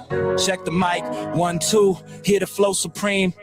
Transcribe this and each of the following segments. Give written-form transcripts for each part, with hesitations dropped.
Check the mic, 1, 2, hear the flow supreme.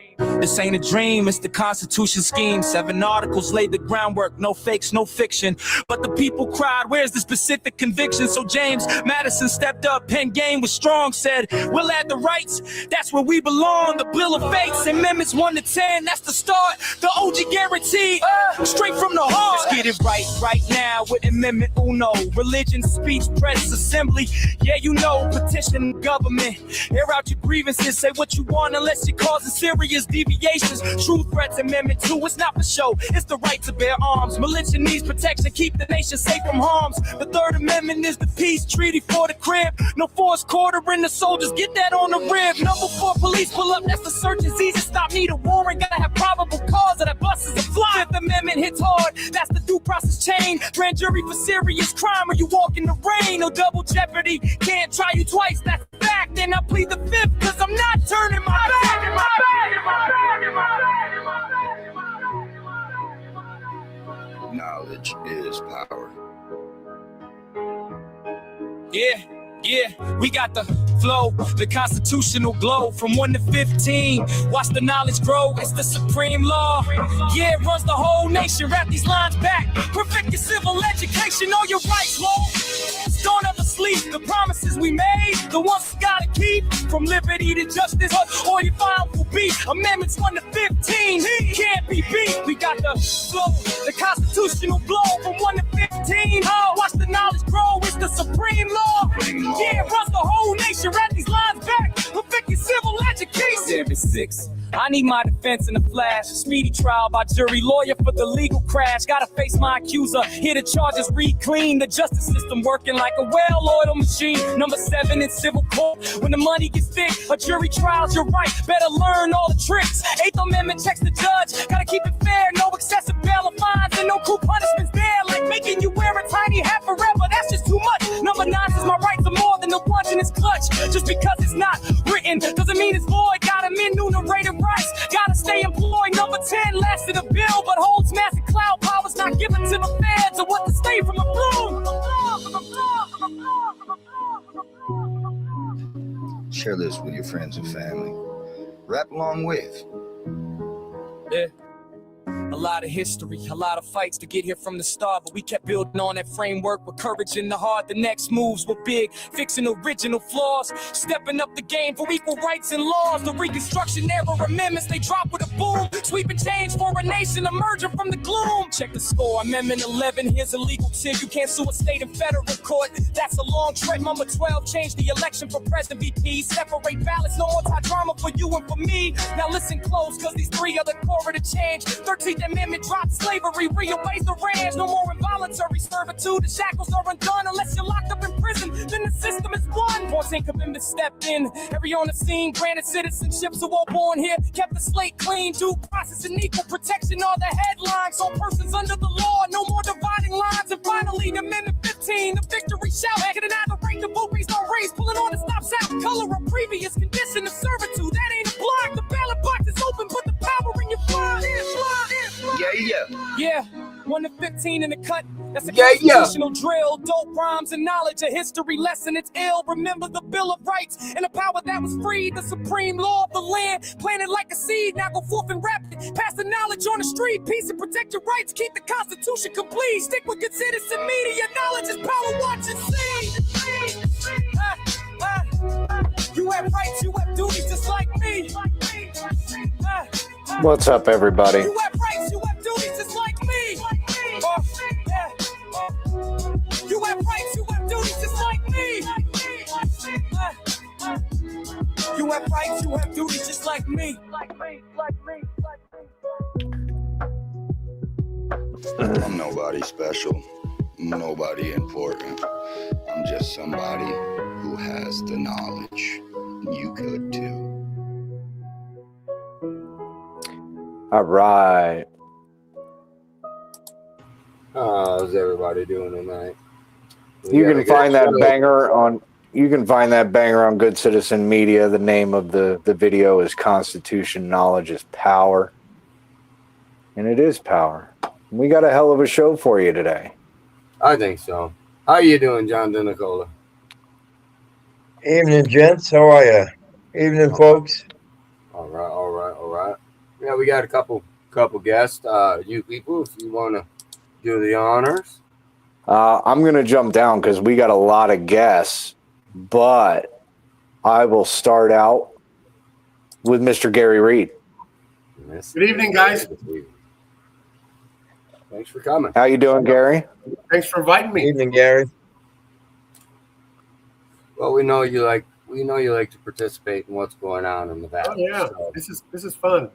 This ain't a dream, it's the Constitution scheme. 7 articles laid the groundwork, no fakes, no fiction. But the people cried, where's the specific conviction? So James Madison stepped up, pen game was strong, said, we'll add the rights, that's where we belong. The Bill of Fates, amendments 1 to 10, that's the start. The OG guarantee, straight from the heart. Let's get it right now with Amendment Uno. Religion, speech, press, assembly, yeah you know. Petition the government, air out your grievances. Say what you want unless you're causing serious deviations. True threats, Amendment 2, it's not for show, it's the right to bear arms. Militia needs protection, keep the nation safe from harms. The 3rd Amendment is the peace treaty for the crib. No force quartering the soldiers, get that on the rib. Number 4, police pull up, that's the search is easy. Stop need a warrant, gotta have probable cause or that bus is a fly. 5th Amendment hits hard, that's the due process chain. Grand jury for serious crime or you walk in the rain. No double jeopardy, can't try you twice, that's fact. And I plead the 5th, cause I'm not turning my back. Knowledge is power. Yeah, we got the flow, the constitutional glow. From 1 to 15, watch the knowledge grow. It's the supreme law. Yeah, it runs the whole nation. Wrap these lines back. Perfect your civil education, all your rights, whoa. Don't ever sleep. The promises we made, the ones we gotta keep. From liberty to justice, all your file will be. Amendments 1 to 15, can't be beat. We got the flow, the constitutional glow. From 1 to 15, watch the knowledge grow. It's the supreme law. Yeah, it runs the whole nation. Wrap these lines back. Perfect your civil education. 7-6. I need my defense in a flash. Speedy trial by jury, lawyer for the legal crash. Gotta face my accuser. Hear the charges read clean. The justice system working like a well-oiled machine. Number 7 in civil court. When the money gets thick, a jury trial's your right. Better learn all the tricks. 8th Amendment checks the judge. Gotta keep it fair. No excessive bail or fines and no cruel punishments there. Like making you wear a tiny hat forever. That's just too much. Number 9 says my rights are more than the ones in his clutch. Just because it's not written doesn't mean it's void. Gotta enumerated rights. Gotta stay employed. Number 10 lasted a bill but holds massive cloud powers not given to the feds or what to stay from the bloom. Share this with your friends and family. Rap along with. Yeah. A lot of history, a lot of fights to get here from the start, but we kept building on that framework with courage in the heart. The next moves were big, fixing original flaws, stepping up the game for equal rights and laws. The Reconstruction era amendments, they drop with a boom, sweeping change for a nation emerging from the gloom. Check the score, Amendment 11, here's a legal tip. You can't sue a state and federal court, that's a long trip. Number 12, change the election for president VP. Separate ballots, no more tie drama for you and for me. Now listen close, cause these 3 are the core of the change. 13th Amendment dropped slavery, reobeys the ranch. No more involuntary servitude. The shackles are undone unless you're locked up in prison. Then the system is won. 14th Amendment stepped in. Every on the scene, granted citizenship, so all born here. Kept the slate clean, due process and equal protection are the headlines. All persons under the law, no more dividing lines. And finally, Amendment 15, the victory shout. Can deny the rank of boobies, no race. Pulling on the stop sound. Color of previous condition of servitude. That ain't a block. The ballot box is open, put the power in your blood. Yeah, 1 to 15 in the cut. That's a constitutional drill. Dope rhymes and knowledge, a history lesson. It's ill. Remember the Bill of Rights and the power that was freed. The supreme law of the land, planted like a seed. Now go forth and rap it. Pass the knowledge on the street. Peace and protect your rights. Keep the Constitution complete. Stick with good citizen media. Knowledge is power. Watch and see. You have rights, you have duties, just like me. What's up, everybody? You have rights, you have duties, just like me. You have rights, you have duties, just like me. You have rights, you have duties, just like me. I'm nobody special, nobody important. I'm just somebody who has the knowledge. You could too. All right. How's everybody doing tonight? You can find that banger on Good Citizen Media. The name of the video is Constitution Knowledge is Power. And it is power. We got a hell of a show for you today. I think so. How you doing, John DeNicola? Evening, gents. How are you? Evening, folks. All right. Yeah, we got a couple guests. You people, if you want to do the honors. I'm going to jump down because we got a lot of guests, but I will start out with Mr. Gary Reed. Good evening, guys. Thanks for coming. How you doing, Gary? Thanks for inviting me. Evening, Gary. Well, we know you like to participate in what's going on in the valley. Oh yeah, so. this is fun.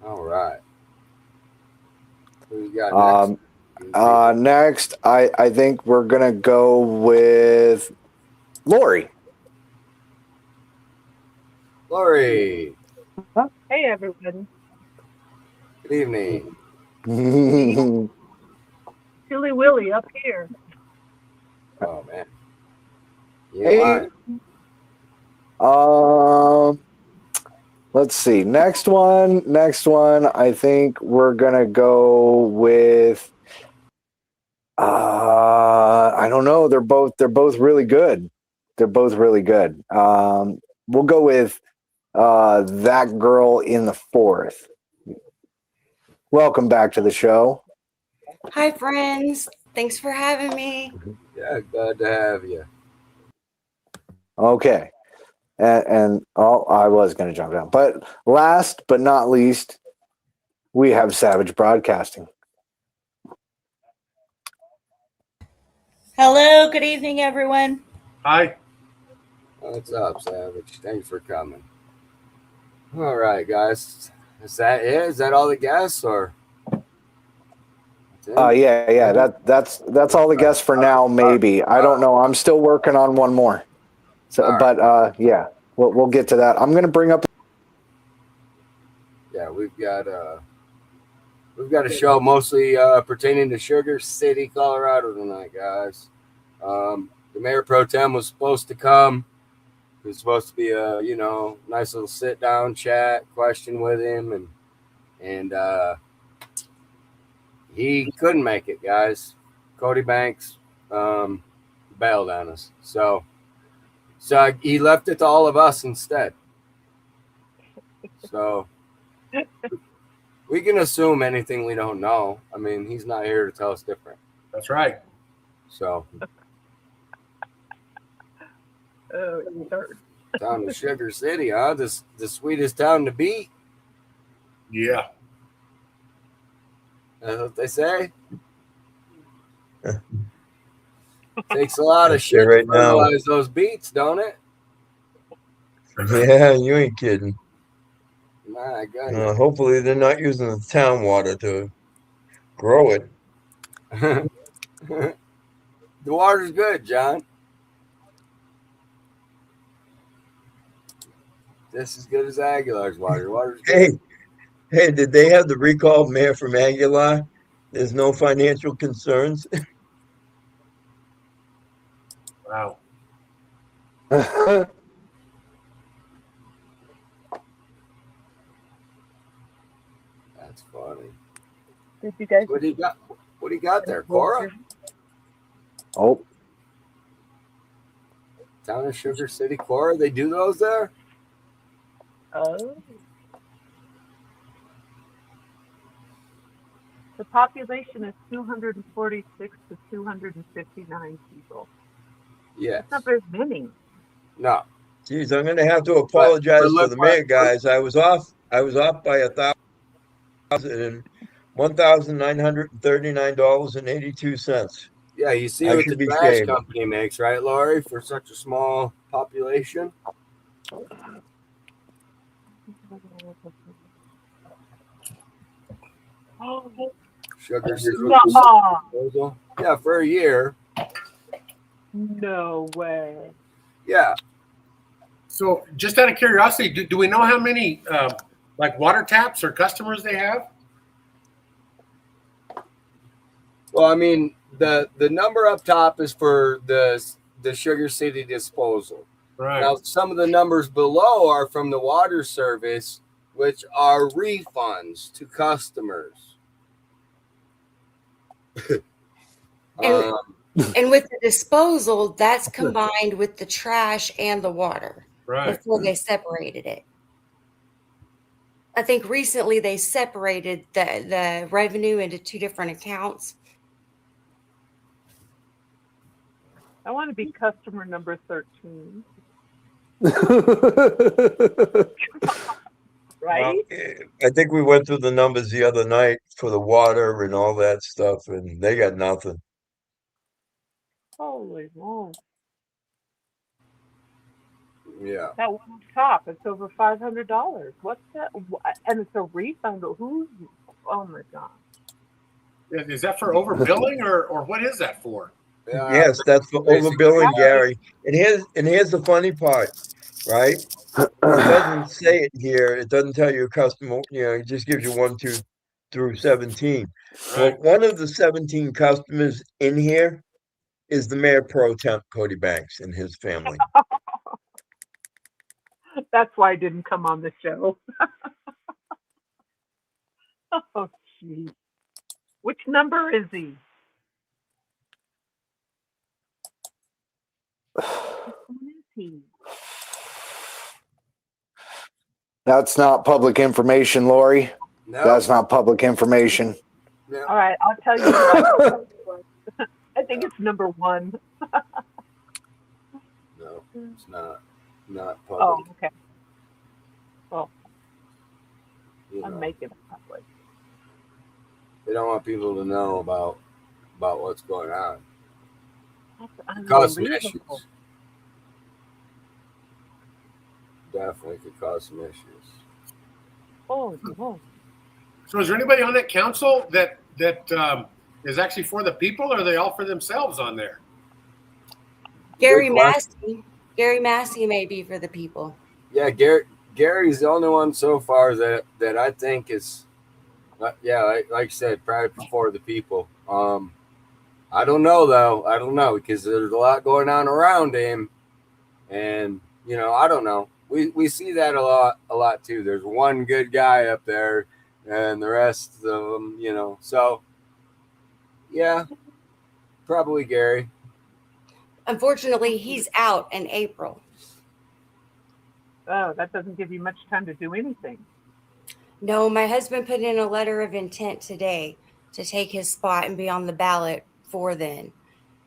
All right. Who you got next? Next, I think we're going to go with Lori. Lori. Hey, everybody. Good evening. Chilly Willy up here. Oh man. Hey. Let's see. Next one. I think we're gonna go with. I don't know. They're both really good. We'll go with That Girl in the Forest. Welcome back to the show. Hi, friends. Thanks for having me. Yeah, glad to have you. Okay. And I was going to jump down. But last but not least, we have Savage Broadcasting. Hello. Good evening, everyone. Hi. What's up, Savage? Thanks for coming. All right, guys. Is that it? Is that all the guests, or? Yeah. That's all the guests for now. Maybe I don't know. I'm still working on one more. So, right. But yeah, we'll get to that. I'm going to bring up. Yeah, we've got a show mostly pertaining to Sugar City, Colorado tonight, guys. The mayor pro tem was supposed to come. It was supposed to be a nice little sit down chat question with him, and he couldn't make it, guys. Cody Banks bailed on us, so he left it to all of us instead. So we can assume anything we don't know. I mean, he's not here to tell us different. That's right. So down to Sugar City, huh? The sweetest town to beat. Yeah. That's what they say. Takes a lot of shit right to fertilize those beets, don't it? Yeah, you ain't kidding. Nah, I got you. Hopefully they're not using the town water to grow it. The water's good, John. Just as good as Aguilar's water. Water's good. Hey, did they have the recall mayor from Aguilar? There's no financial concerns. Wow. That's funny. Did you guys? What do you got there, Cora? Oh, Town of Sugar City, Cora. They do those there? Oh. The population is 246 to 259 people. Yes. That's not very many. No. Geez, I'm going to have to apologize to the mayor, guys. I was off by $1,939.82. Yeah, you see I what should the be trash shamed. company makes, right, Laurie, for such a small population? Sugar City. No. Yeah, for a year. No way. Yeah. So, just out of curiosity, do we know how many like water taps or customers they have? Well, I mean, the number up top is for the Sugar City disposal. Right. Now, some of the numbers below are from the water service, which are refunds to customers. And with the disposal, that's combined with the trash and the water Right. before they separated it. I think recently they separated the revenue into two different accounts. I want to be customer number 13, right? I think we went through the numbers the other night for the water and all that stuff, and they got nothing. Holy moly. Yeah. That one up top, it's over $500. What's that? And it's a refund. Who's? Oh my God. Is that for overbilling or what is that for? Yes, that's for basically, overbilling, yeah. Gary. And here's the funny part, right? It doesn't say it here. It doesn't tell you a customer, it just gives you 1, 2 through 17. Well, Right. one of the 17 customers in here is the Mayor Pro Temp, Cody Banks, and his family. That's why I didn't come on the show. Oh, geez. Which number is he? Which one is he? That's not public information, Lori. No. That's not public information. No. All right, I'll tell you what. I think it's number 1. No, it's not. Not Oh, public. okay. Well, You I'm know. making it public. They don't want people to know about what's going on. That's Cause some unbelievable. issues. Definitely could cause some issues. Oh, no. So is there anybody on that council that is actually for the people, or are they all for themselves on there? Gary Good question. Massey. Gary Massey may be for the people. Yeah, Gary's the only one so far that I think is, yeah, like I said, probably for the people. I don't know though. I don't know because there's a lot going on around him, and I don't know. We see that a lot too. There's one good guy up there, and the rest of them, So, yeah, probably Gary. Unfortunately, he's out in April. Oh, that doesn't give you much time to do anything. No, my husband put in a letter of intent today to take his spot and be on the ballot for then.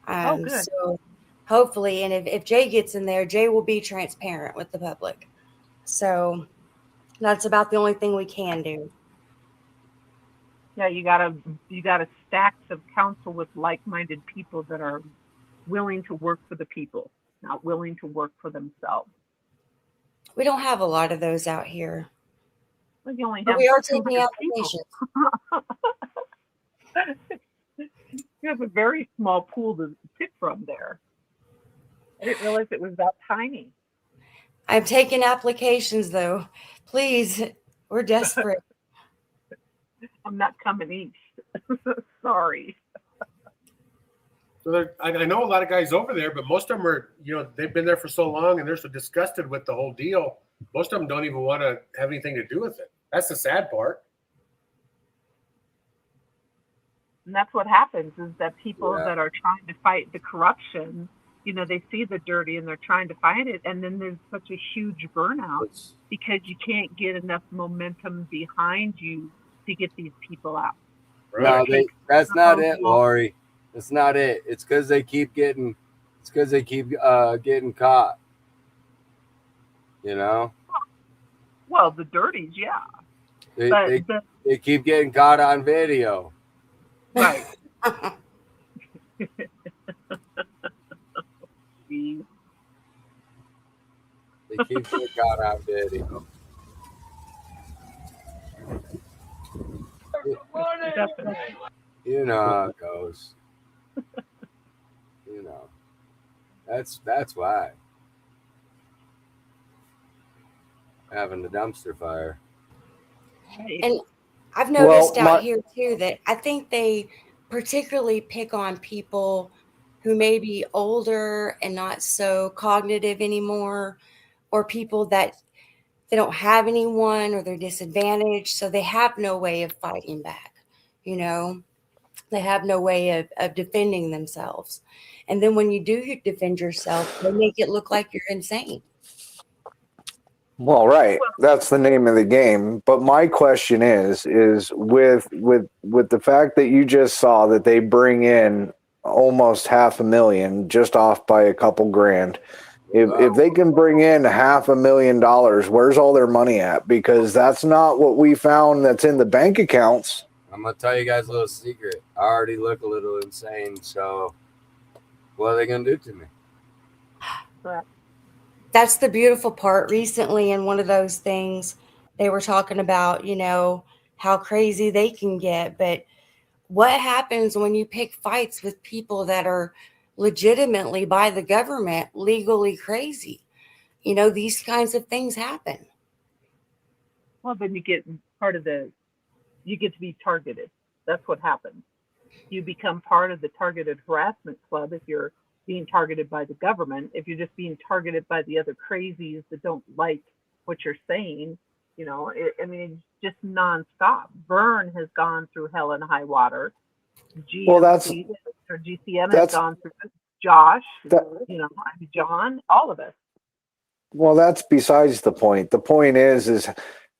Oh, good. So hopefully, and if Jay gets in there, Jay will be transparent with the public. So that's about the only thing we can do. Yeah, you gotta stacks of council with like-minded people that are willing to work for the people, not willing to work for themselves. We don't have a lot of those out here, Well, you only but have we are 200 taking people. applications. You have a very small pool to pick from there. I didn't realize it was that tiny. I'm taking applications though. Please, we're desperate. I'm not coming east. Sorry. So I know a lot of guys over there, but most of them are, they've been there for so long and they're so disgusted with the whole deal. Most of them don't even want to have anything to do with it. That's the sad part. And that's what happens is that people Yeah. that are trying to fight the corruption, they see the dirty and they're trying to fight it. And then there's such a huge burnout because you can't get enough momentum behind you to get these people out. No, that's not it, Lori. That's not it. It's because they keep getting caught. Well, the dirties, yeah. They keep getting caught on video. Right. Jeez. They keep getting caught on video. Definitely. You know how it goes. That's why. Having the dumpster fire. And I've noticed Well, out here too that I think they particularly pick on people who may be older and not so cognitive anymore, or people that they don't have anyone or they're disadvantaged, so they have no way of fighting back, They have no way of defending themselves. And then when you do defend yourself, they make it look like you're insane. Well, right. That's the name of the game. But my question is with the fact that you just saw that they bring in almost $500,000 just off by a couple grand. If they can bring in $500,000, where's all their money at? Because that's not what we found that's in the bank accounts. I'm gonna tell you guys a little secret. I already look a little insane, so what are they gonna do to me? That's the beautiful part. Recently, in one of those things, they were talking about, how crazy they can get. But what happens when you pick fights with people that are legitimately by the government legally crazy? These kinds of things happen. Well, then you get you get to be targeted. That's what happens. You become part of the targeted harassment club if you're being targeted by the government. If you're just being targeted by the other crazies that don't like what you're saying, it's just nonstop. Vern has gone through hell and high water. GCM has gone through it. Josh, John, all of us. Well, that's besides the point. The point is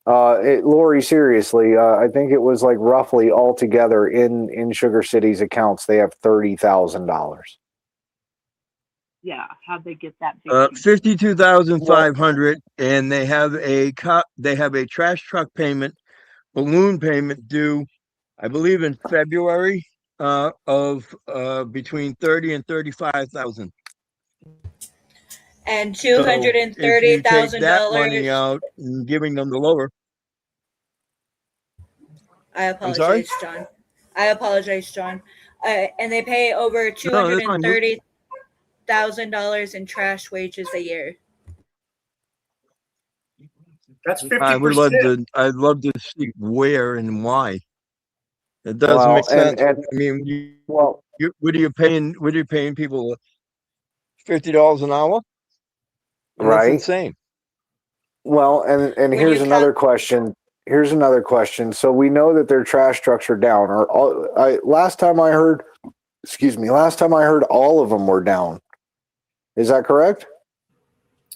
Lori, seriously, I think it was like roughly altogether in Sugar City's accounts, they have $30,000. Yeah, how'd they get that? 52,500, and they have a trash truck payment, balloon payment due, I believe, in February of between 30 and 35,000. And $230,000 that money out and giving them the lower. I apologize, John. And they pay over $230,000 in trash wages a year. That's 50%. I'd love to see where and why. It doesn't make sense. I mean, what are you paying? What are you paying people? $50 an hour? Right. That's insane. Well, and here's another question. So we know that their trash trucks are down. Last time I heard all of them were down. Is that correct?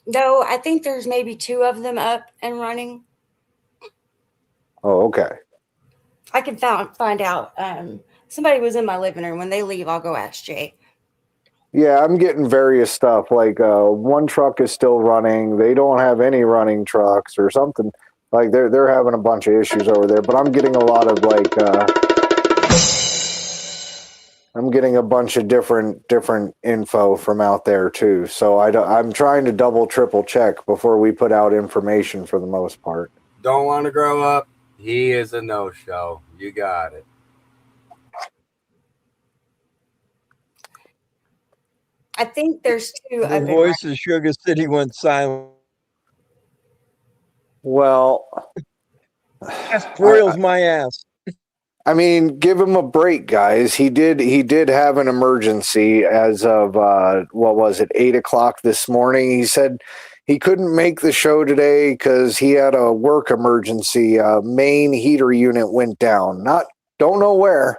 No, I think there's maybe 2 of them up and running. Oh, okay. I can find out. Somebody was in my living room. When they leave, I'll go ask Jay. Yeah, I'm getting various stuff. Like one truck is still running. They don't have any running trucks or something. Like they're having a bunch of issues over there. But I'm getting a lot of I'm getting a bunch of different info from out there too. So I'm trying to double, triple check before we put out information for the most part. Don't want to grow up. He is a no-show. You got it. I think there's 2. The voice of Sugar City went silent. Well, that spoils my ass. I mean, give him a break, guys. He did have an emergency as of 8:00 this morning. He said he couldn't make the show today because he had a work emergency. Main heater unit went down. Don't know where,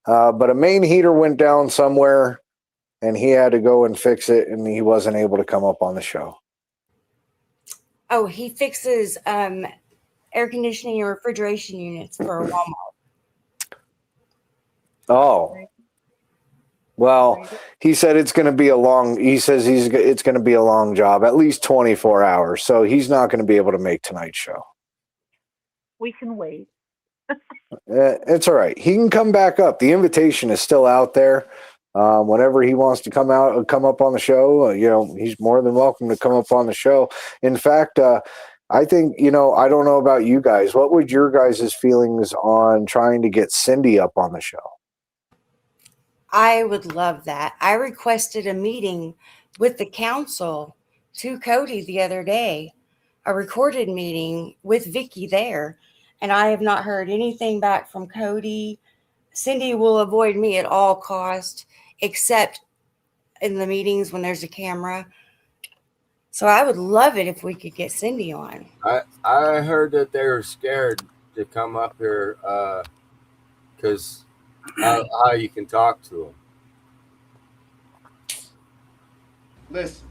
but a main heater went down somewhere, and he had to go and fix it, and he wasn't able to come up on the show. Oh, he fixes air conditioning and refrigeration units for Walmart. Oh, well, he said it's going to be it's going to be a long job, at least 24 hours. So he's not going to be able to make tonight's show. We can wait. It's all right. He can come back up. The invitation is still out there. Whenever he wants to come up on the show, he's more than welcome to come up on the show. In fact, I think, I don't know about you guys. What would your guys' feelings on trying to get Cindy up on the show? I would love that. I requested a meeting with the council to Cody the other day, a recorded meeting with Vicky there, and I have not heard anything back from Cody. Cindy will avoid me at all costs, except in the meetings when there's a camera. So I would love it if we could get Cindy on. I heard that they were scared to come up here because how you can talk to them. Listen,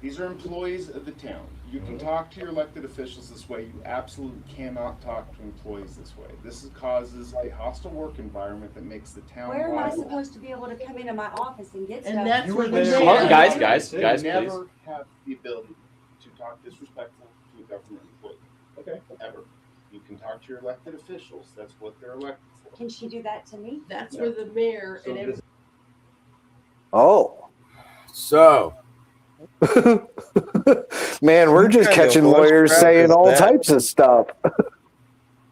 these are employees of the town. You can talk to your elected officials this way. You absolutely cannot talk to employees this way. This causes a hostile work environment that makes the town Where am I liable. supposed to be able to come into my office and get And stuff? that's where the There. mayor- Guys, They please. never have the ability to talk disrespectful to a government employee. Okay. Ever. You can talk to your elected officials. That's what they're elected for. Can she do that to me? That's where the mayor So and this- everybody. Oh. So, Man, we're just kind of catching horse lawyers crap saying is all that? types of stuff.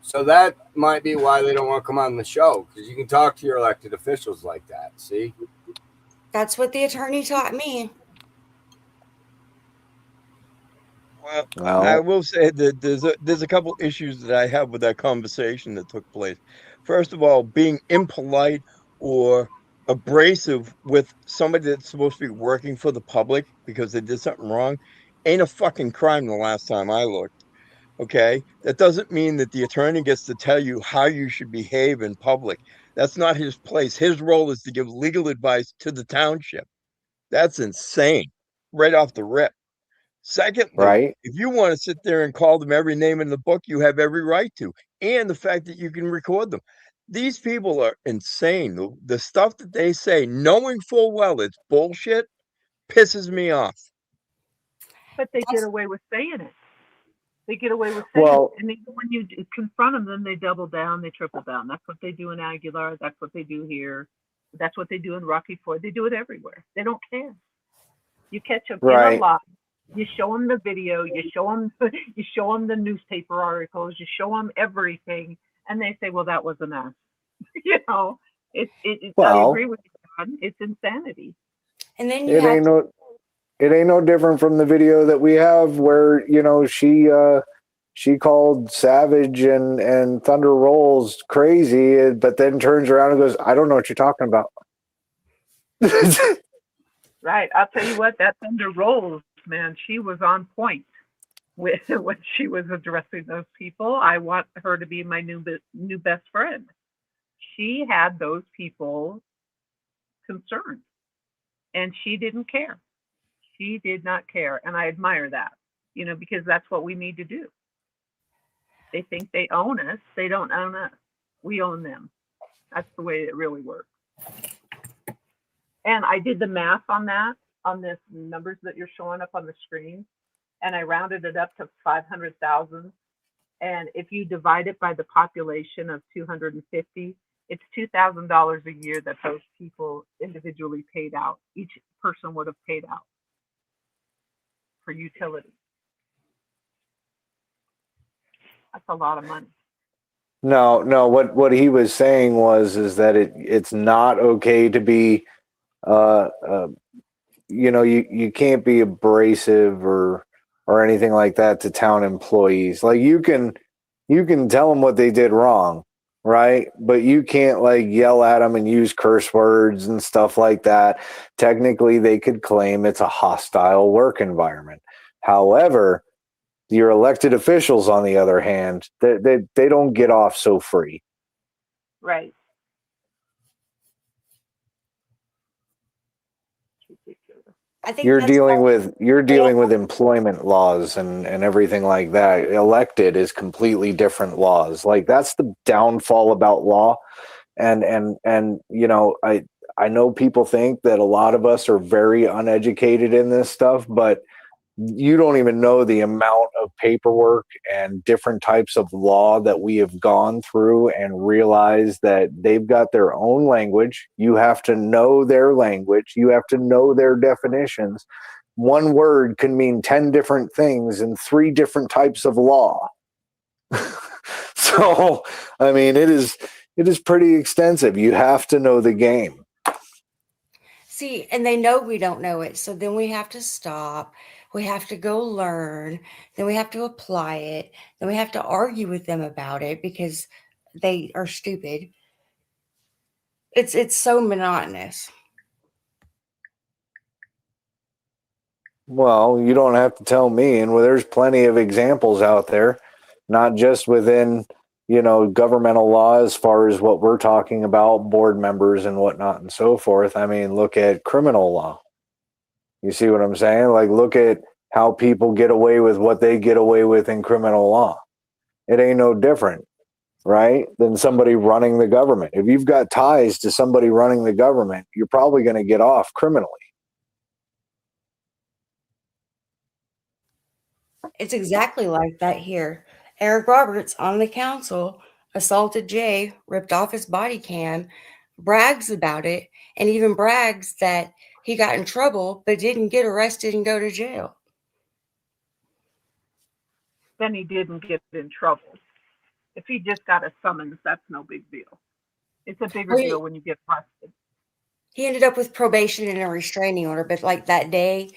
so that might be why they don't want to come on the show, because you can talk to your elected officials like that. See? That's what the attorney taught me. Well, Well, I will say that there's a couple issues that I have with that conversation that took place. First of all, being impolite or abrasive with somebody that's supposed to be working for the public because they did something wrong ain't a fucking crime the last time I looked. Okay? That doesn't mean that the attorney gets to tell you how you should behave in public. That's not his place. His role is to give legal advice to the township. That's insane. Right off the rip. Secondly, right? if you want to sit there and call them every name in the book, you have every right to. And the fact that you can record them. These people are insane. The stuff that they say, knowing full well it's bullshit, pisses me off. But they get away with saying it. They get away with saying Well- it. And even when you confront them, then they double down, they triple down. That's what they do in Aguilar. That's what they do here. That's what they do in Rocky Ford. They do it everywhere. They don't care. You catch them in Right. a lie. You show them the video. You show them the newspaper articles. You show them everything, and they say, "Well, that was enough." You know, it's. I Well- agree with you, John. It's insanity. And then you It have ain't no different from the video that we have where, you know, she called Savage and Thunder Rolls crazy, but then turns around and goes, I don't know what you're talking about. Right. I'll tell you what, that Thunder Rolls, man, she was on point with when she was addressing those people. I want her to be my new best friend. She had those people concerned, and she didn't care. She did not care, and I admire that, you know, because that's what we need to do. They think they own us. They don't own us. We own them. That's the way it really works. And I did the math on that, on this numbers that you're showing up on the screen, and I rounded it up to 500,000. And if you divide it by the population of 250, it's $2,000 a year that those people individually paid out. Each person would have paid out for utilities. That's a lot of money. No, what he was saying is that it's not okay to be you know, you can't be abrasive or anything like that to town employees. Like you can tell them what they did wrong, right? But you can't like yell at them and use curse words and stuff like that. Technically, they could claim it's a hostile work environment. However, your elected officials, on the other hand, they don't get off so free. Right. I think You're that's dealing why- with employment laws and everything like that. Elected is completely different laws. Like that's the downfall about law. And you know, I know people think that a lot of us are very uneducated in this stuff, but you don't even know the amount of paperwork and different types of law that we have gone through and realize that they've got their own language. You have to know their language. You have to know their definitions. One word can mean 10 different things in 3 different types of law. So, I mean, it is pretty extensive. You have to know the game. See, and they know we don't know it. So then we have to stop. We have to go learn. Then we have to apply it. Then we have to argue with them about it because they are stupid. It's so monotonous. Well, you don't have to tell me. And there's plenty of examples out there, not just within, governmental law as far as what we're talking about, board members and whatnot and so forth. I mean, look at criminal law. You see what I'm saying? Like, look at how people get away with what they get away with in criminal law. It ain't no different, right, than somebody running the government. If you've got ties to somebody running the government, you're probably going to get off criminally. It's exactly like that here. Eric Roberts on the council assaulted Jay, ripped off his body cam, brags about it, and even brags that he got in trouble but didn't get arrested and go to jail. Then he didn't get in trouble. If he just got a summons, that's no big deal. It's a bigger deal when you get arrested. He ended up with probation and a restraining order, but like that day,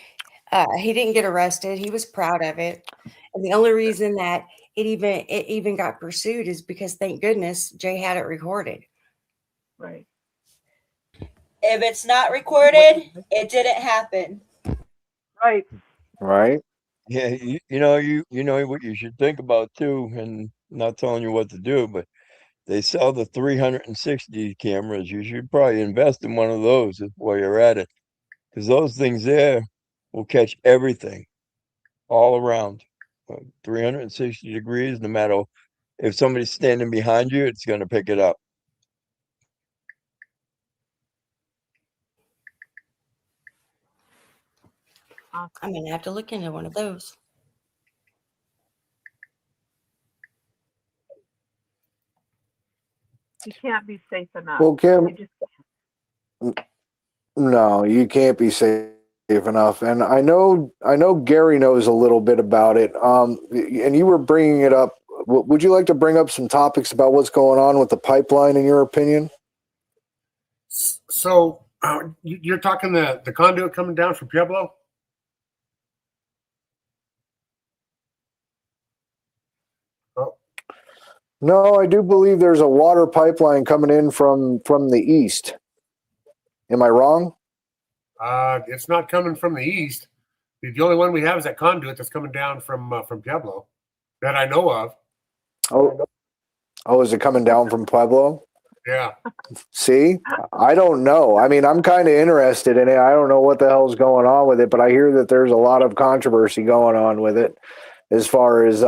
he didn't get arrested. He was proud of it. And the only reason that it even got pursued is because, thank goodness, Jay had it recorded. Right. If it's not recorded, it didn't happen. Right. Right. Yeah, you know what you should think about too, and not telling you what to do, but they sell the 360 cameras. You should probably invest in one of those while you're at it, because those things there will catch everything all around, 360 degrees. No matter if somebody's standing behind you, it's going to pick it up. I'm going to have to look into one of those. You can't be safe enough. Well, Kim, You just can't. no, you can't be safe enough. And I know Gary knows a little bit about it. And you were bringing it up. Would you like to bring up some topics about what's going on with the pipeline, in your opinion? So you're talking the conduit coming down from Pueblo? No, I do believe there's a water pipeline coming in from the east. Am I wrong? It's not coming from the east. The only one we have is that conduit that's coming down from Pueblo that I know of. Oh, is it coming down from Pueblo? Yeah. See, I don't know. I mean, I'm kind of interested in it. I don't know what the hell's going on with it, but I hear that there's a lot of controversy going on with it as far as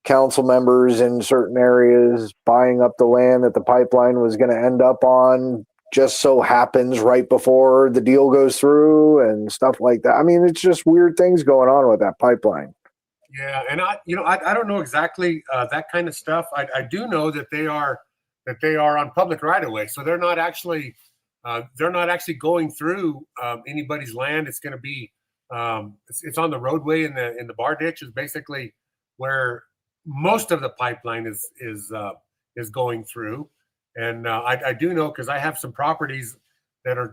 council members in certain areas buying up the land that the pipeline was going to end up on, just so happens right before the deal goes through and stuff like that. I mean, it's just weird things going on with that pipeline. Yeah, and I don't know exactly that kind of stuff. I do know that they are on public right of way, so they're not actually going through anybody's land. It's going to be it's on the roadway in the bar ditch is basically where most of the pipeline is going through. And I do know, because I have some properties that are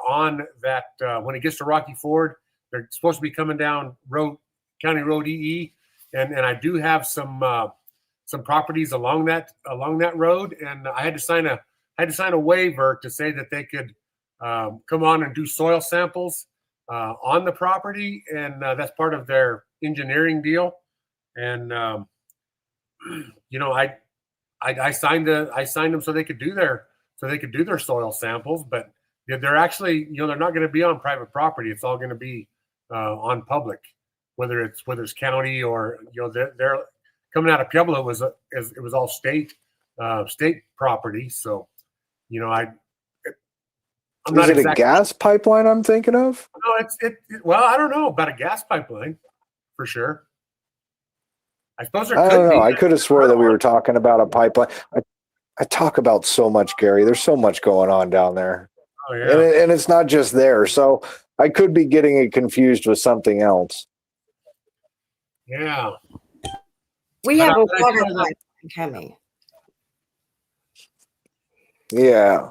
on that when it gets to Rocky Ford, they're supposed to be coming down County Road EE, and I do have some properties along that road, and I had to sign a waiver to say that they could come on and do soil samples on the property, and that's part of their engineering deal. And I signed them so they could do their soil samples, but they're actually, they're not going to be on private property. It's all going to be on public, whether it's county or they're coming out of Pueblo. It was all state property. So I'm not exactly. Is it a gas pipeline I'm thinking of? No, well, I don't know about a gas pipeline for sure. I suppose there could be. I don't know. I could have swore that we were talking about a pipeline. I talk about so much, Gary. There's so much going on down there. Oh, yeah. And it's not just there. So I could be getting it confused with something else. Yeah. We have a water pipeline coming. Yeah.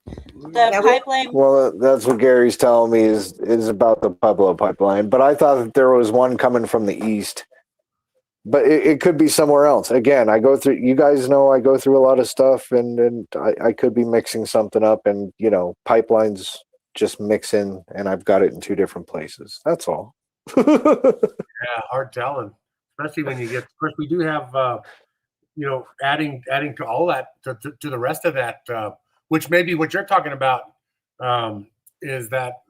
The pipeline. Well, that's what Gary's telling me is about the Pueblo pipeline. But I thought that there was one coming from the east. But it could be somewhere else. Again, I go through, you guys know I go through a lot of stuff, and I could be mixing something up, and pipelines just mix in, and I've got it in two different places. That's all. Yeah, hard telling. especially when you get. Of course, we do have adding to all that to the rest of that, which maybe what you're talking about is that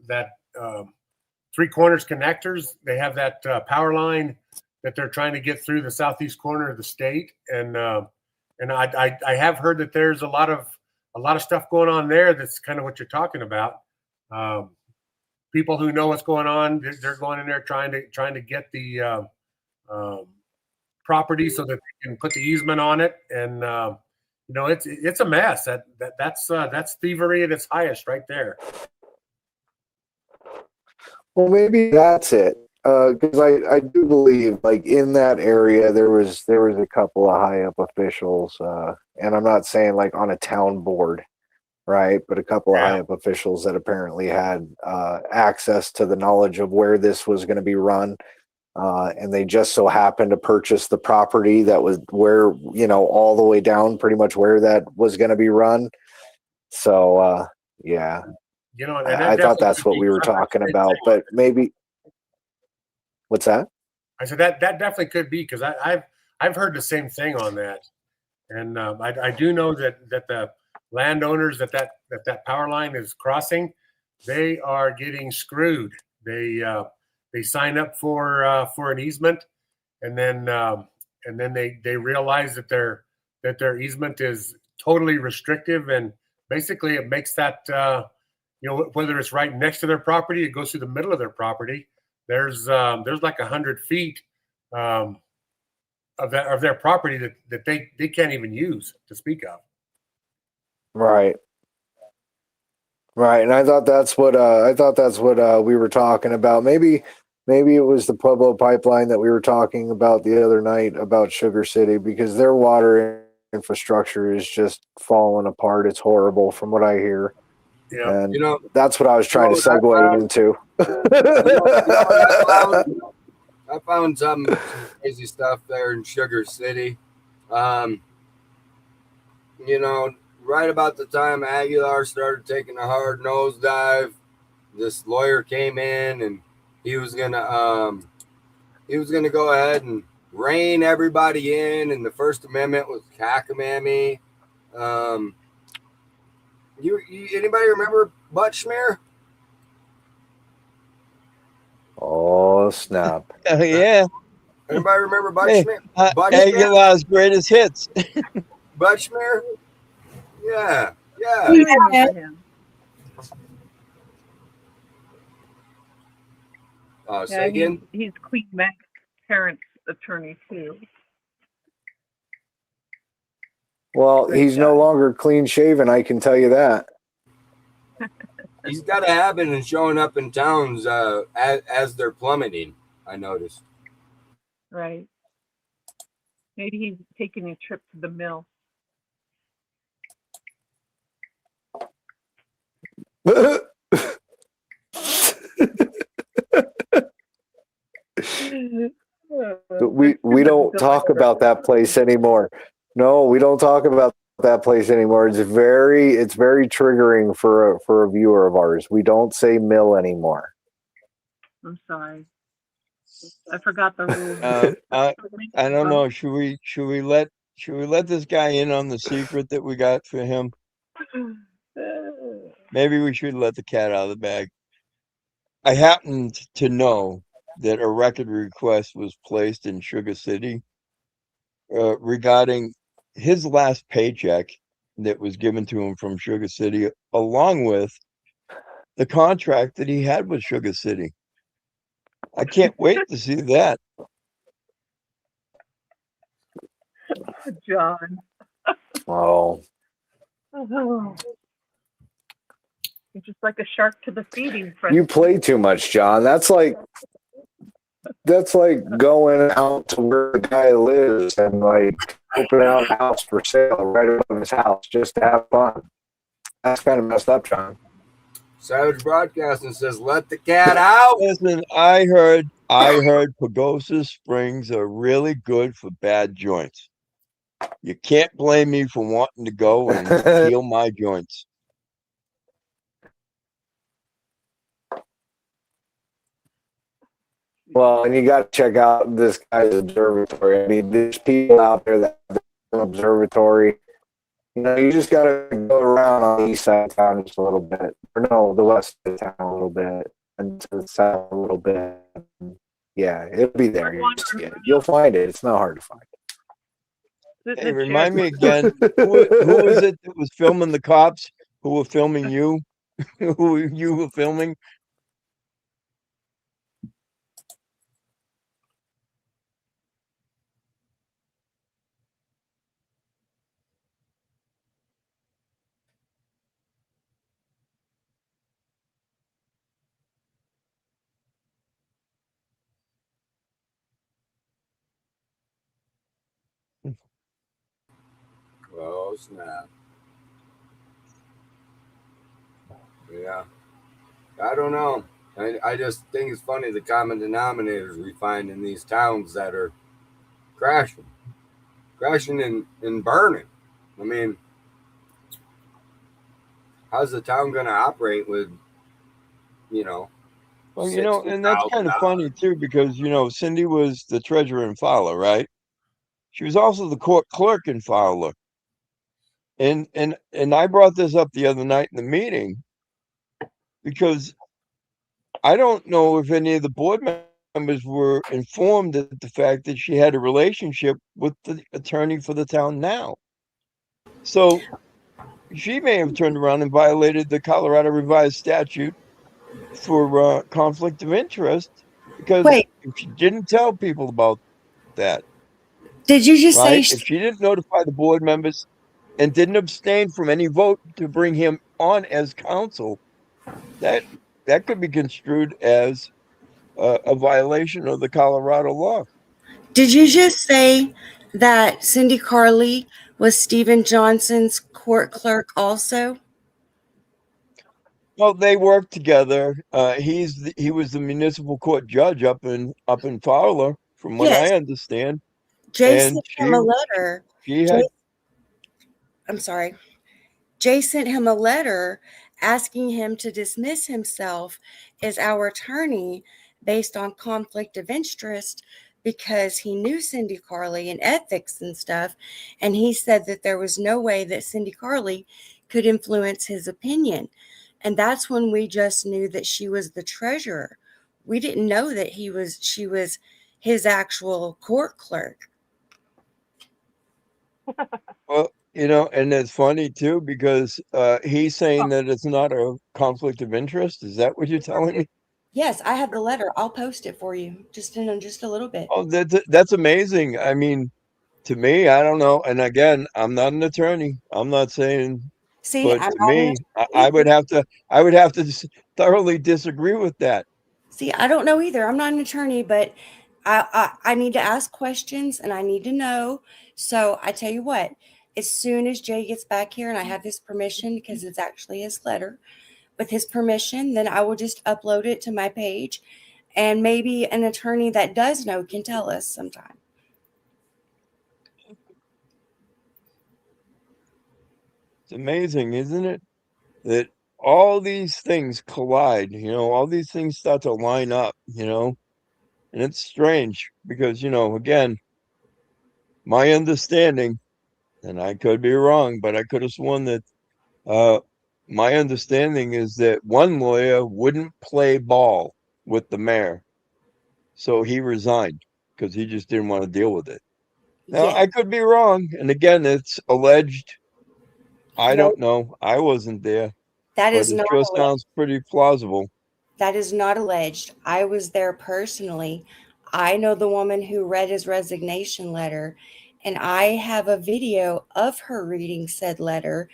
Three Corners connectors. They have that power line that they're trying to get through the southeast corner of the state, and I have heard that there's a lot of stuff going on there. That's kind of what you're talking about. People who know what's going on, they're going in there trying to get the property so that they can put the easement on it, and it's a mess. That's thievery at its highest right there. Well, maybe that's it. Because I do believe, like, in that area, there was a couple of high up officials, and I'm not saying like on a town board, right? But a couple of high up officials that apparently had access to the knowledge of where this was going to be run, and they just so happened to purchase the property that was where, all the way down, pretty much where that was going to be run. So yeah, I thought that's what we were talking about, but maybe. What's that? I said that definitely could be, because I've heard the same thing on that, and I do know that the landowners that power line is crossing, they are getting screwed. They sign up for an easement, and then they realize that their easement is totally restrictive, and basically it makes that whether it's right next to their property, it goes through the middle of their property. There's like 100 feet of their property that they can't even use to speak of. Right. And I thought that's what we were talking about. Maybe it was the Pueblo pipeline that we were talking about the other night about Sugar City, because their water infrastructure is just falling apart. It's horrible from what I hear. Yeah, and that's what I was trying to segue into. I found some crazy stuff there in Sugar City. Right about the time Aguilar started taking a hard nosedive, this lawyer came in and he was gonna go ahead and rein everybody in, and the First Amendment was cockamamie. Anybody remember Butchmere? Oh, snap. Yeah. Anybody remember Butchmere? Aguilar's greatest hits. Butchmere? Yeah. Say again? He's Queen Mac's parents' attorney, too. Well, he's no longer clean shaven, I can tell you that. He's got a habit of showing up in towns as they're plummeting, I noticed. Right. Maybe he's taking a trip to the mill. we don't talk about that place anymore. No, we don't talk about that place anymore. It's very triggering for a viewer of ours. We don't say mill anymore. I'm sorry. I forgot the rules. I don't know. Should we let this guy in on the secret that we got for him? Maybe we should let the cat out of the bag. I happened to know that a record request was placed in Sugar City regarding his last paycheck that was given to him from Sugar City, along with the contract that he had with Sugar City. I can't wait to see that. John. Oh. You're just like a shark to the feeding frenzy. You play too much, John. That's like going out to where the guy lives and like opening out a house for sale right above his house just to have fun. That's kind of messed up, John. Savage Broadcasting says, "Let the cat out." Listen, I heard Pagosa Springs are really good for bad joints. You can't blame me for wanting to go and heal my joints. Well, and you got to check out this guy's observatory. I mean, there's people out there that have their own observatory. You know, you just got to go around on the east side of town just a little bit, or no, the west side of town a little bit, and to the south a little bit. Yeah, it'll be there. You'll find it. It's not hard to find. Hey, remind me again, who was it that was filming the cops who were filming you? Who you were filming? Oh, snap. Yeah. I don't know. I just think it's funny the common denominators we find in these towns that are crashing and burning. I mean, how's the town going to operate with, you know? Well, you know, and that's kind of funny too, because, you know, Cindy was the treasurer in Fowler, right? She was also the court clerk in Fowler. And I brought this up the other night in the meeting because I don't know if any of the board members were informed of the fact that she had a relationship with the attorney for the town now. So she may have turned around and violated the Colorado Revised Statute for conflict of interest because if she didn't tell people about that. Did you just right? say If she didn't notify the board members and didn't abstain from any vote to bring him on as counsel, that could be construed as a violation of the Colorado law. Did you just say that Cindy Carley was Stephen Johnson's court clerk also? Well, they worked together. He was the municipal court judge up in Fowler, from what I understand. Jay And sent him a letter. Jay sent him a letter asking him to dismiss himself as our attorney based on conflict of interest because he knew Cindy Carley and ethics and stuff. And he said that there was no way that Cindy Carley could influence his opinion. And that's when we just knew that she was the treasurer. We didn't know that she was his actual court clerk. Well, you know, and it's funny too, because he's saying that it's not a conflict of interest. Is that what you're telling me? Yes, I have the letter. I'll post it for you just in just a little bit. Oh, that's amazing. I mean, to me, I don't know. And again, I'm not an attorney. I'm not saying, but to me, I would have to thoroughly disagree with that. See, I don't know either. I'm not an attorney, but I need to ask questions and I need to know. So I tell you what, as soon as Jay gets back here and I have his permission, because it's actually his letter, with his permission, then I will just upload it to my page and maybe an attorney that does know can tell us sometime. It's amazing, isn't it? That all these things collide, you know, all these things start to line up, you know, and it's strange because, you know, again, my understanding, and I could be wrong, but I could have sworn that my understanding is that one lawyer wouldn't play ball with the mayor. So he resigned because he just didn't want to deal with it. Now, I could be wrong. And again, it's alleged. I don't know. I wasn't there. That is not alleged. Sounds pretty plausible. That is not alleged. I was there personally. I know the woman who read his resignation letter, and I have a video of her reading said letter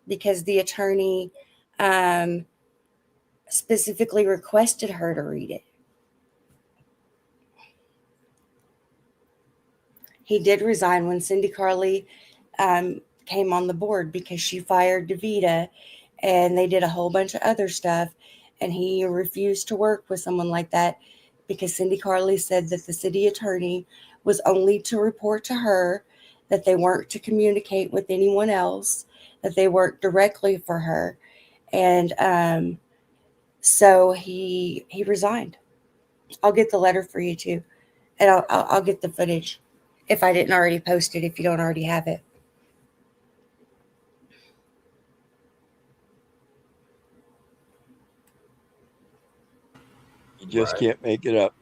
because the attorney specifically requested her to read it. He did resign when Cindy Carley came on the board because she fired DeVita and they did a whole bunch of other stuff. And he refused to work with someone like that because Cindy Carley said that the city attorney was only to report to her, that they weren't to communicate with anyone else, that they worked directly for her. And so he resigned. I'll get the letter for you too, and I'll get the footage if I didn't already post it. If you don't already have it. You just Right. can't make it up.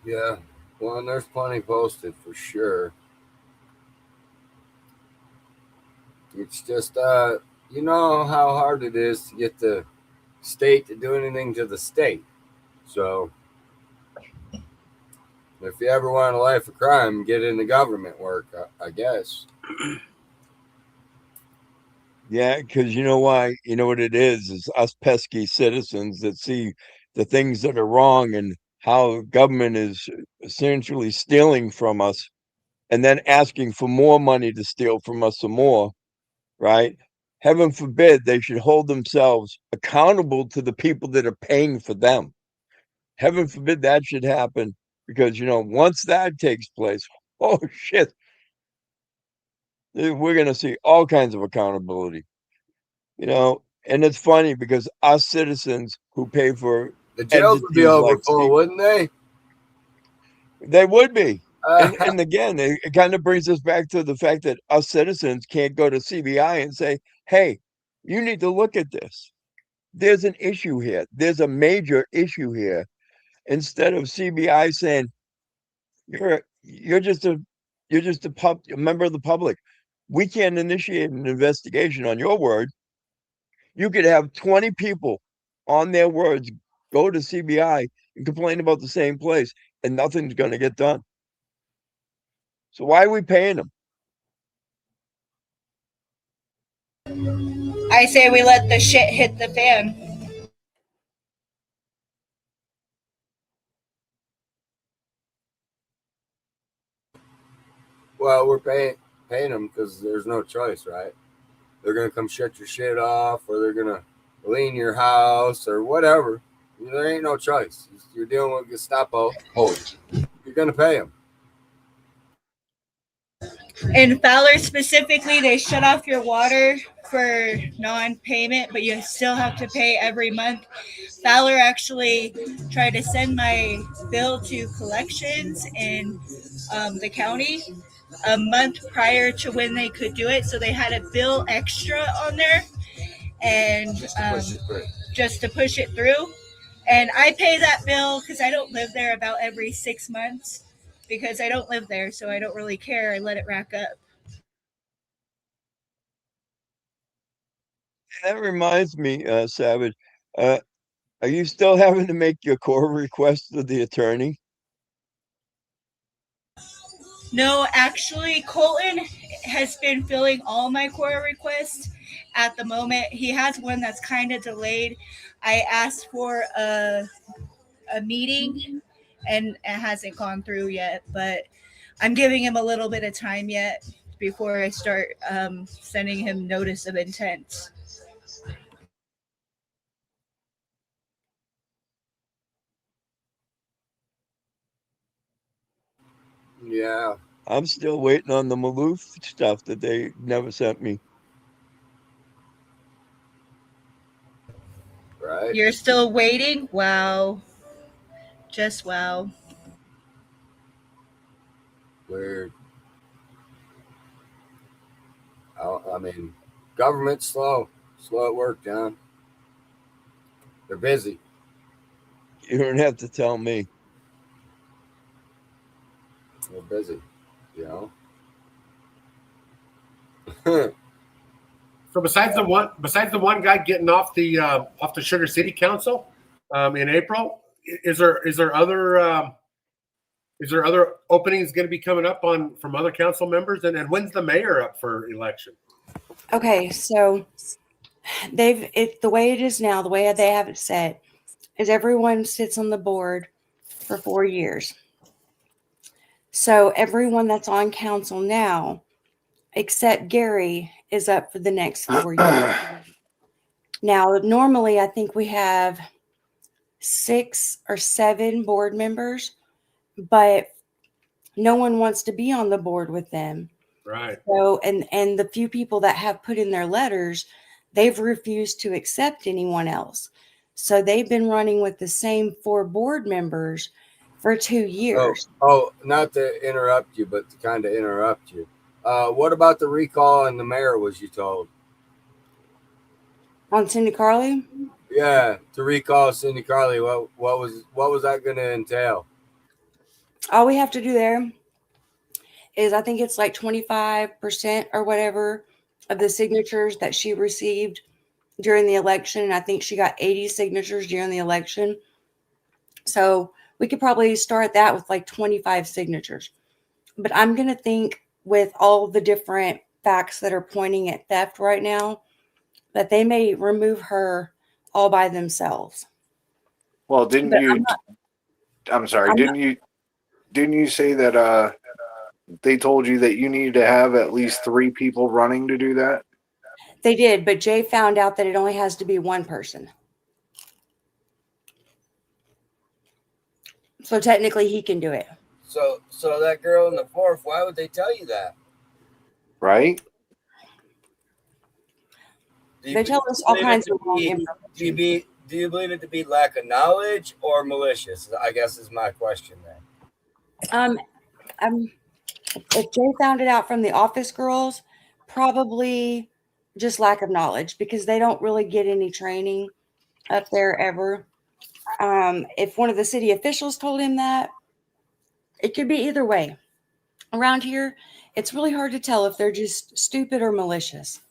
Yeah. Well, and there's plenty posted for sure. It's just, you know how hard it is to get the state to do anything to the state. So, if you ever want a life of crime, get into government work, I guess. Yeah, because you know why? You know what it is us pesky citizens that see the things that are wrong and how government is essentially stealing from us and then asking for more money to steal from us some more, right? Heaven forbid they should hold themselves accountable to the people that are paying for them. Heaven forbid that should happen, because, you know, once that takes place, oh shit, we're going to see all kinds of accountability, you know. And it's funny because us citizens who pay for The jails would be entities like overfull, wouldn't they? they would be. And again, it kind of brings us back to the fact that us citizens can't go to CBI and say, hey, you need to look at this. There's an issue here. There's a major issue here. Instead of CBI saying, you're just a member of the public. We can't initiate an investigation on your word. You could have 20 people on their words go to CBI and complain about the same place, and nothing's going to get done. So why are we paying them? I say we let the shit hit the fan. Well, we're paying them because there's no choice, right? They're gonna come shut your shit off, or they're gonna lean your house, or whatever. There ain't no choice. You're dealing with Gestapo. You're gonna pay them. In Fowler specifically, they shut off your water for non-payment, but you still have to pay every month. Fowler actually tried to send my bill to collections in the county a month prior to when they could do it, so they had a bill extra on there, and just to push it through. And I pay that bill because I don't live there, about every 6 months, because I don't live there, so I don't really care. I let it rack up. That reminds me, Savage, are you still having to make your core request to the attorney? No, actually, Colton has been filling all my core requests at the moment. He has one that's kind of delayed. I asked for a meeting, and it hasn't gone through yet, but I'm giving him a little bit of time yet before I start sending him notice of intent. Yeah. I'm still waiting on the Maloof stuff that they never sent me. Right. You're still waiting? Wow. Just wow. Weird. I mean, government's slow at work, John. They're busy. You don't have to tell me. They're busy, you know. So besides the one guy getting off the Sugar City Council in April, is there other openings going to be coming up from other council members? And when's the mayor up for election? Okay, so the way it is now, the way they have it set, is everyone sits on the board for 4 years. So everyone that's on council now, except Gary, is up for the next 4 years. Now, normally, I think we have 6 or 7 board members, but no one wants to be on the board with them. Right. So, and the few people that have put in their letters, they've refused to accept anyone else. So they've been running with the same 4 board members for 2 years. Oh, not to interrupt you, but to kind of interrupt you. What about the recall and the mayor, was you told? On Cindy Carly? Yeah, to recall Cindy Carly, what was that going to entail? All we have to do there is, I think it's like 25% or whatever of the signatures that she received during the election. And I think she got 80 signatures during the election. So we could probably start that with like 25 signatures. But I'm going to think, with all the different facts that are pointing at theft right now, that they may remove her all by themselves. Well, didn't But you? I'm sorry. Didn't you say that they told you that you needed to have at least 3 people running to do that? They did, but Jay found out that it only has to be 1 person. So technically he can do it. So that girl in the 4th, why would they tell you that? Right? They tell us all kinds of wrong information. Do you believe it to be lack of knowledge or malicious? I guess is my question there. If Jay found it out from the office girls, probably just lack of knowledge, because they don't really get any training up there ever. If one of the city officials told him that, it could be either way. Around here, it's really hard to tell if they're just stupid or malicious.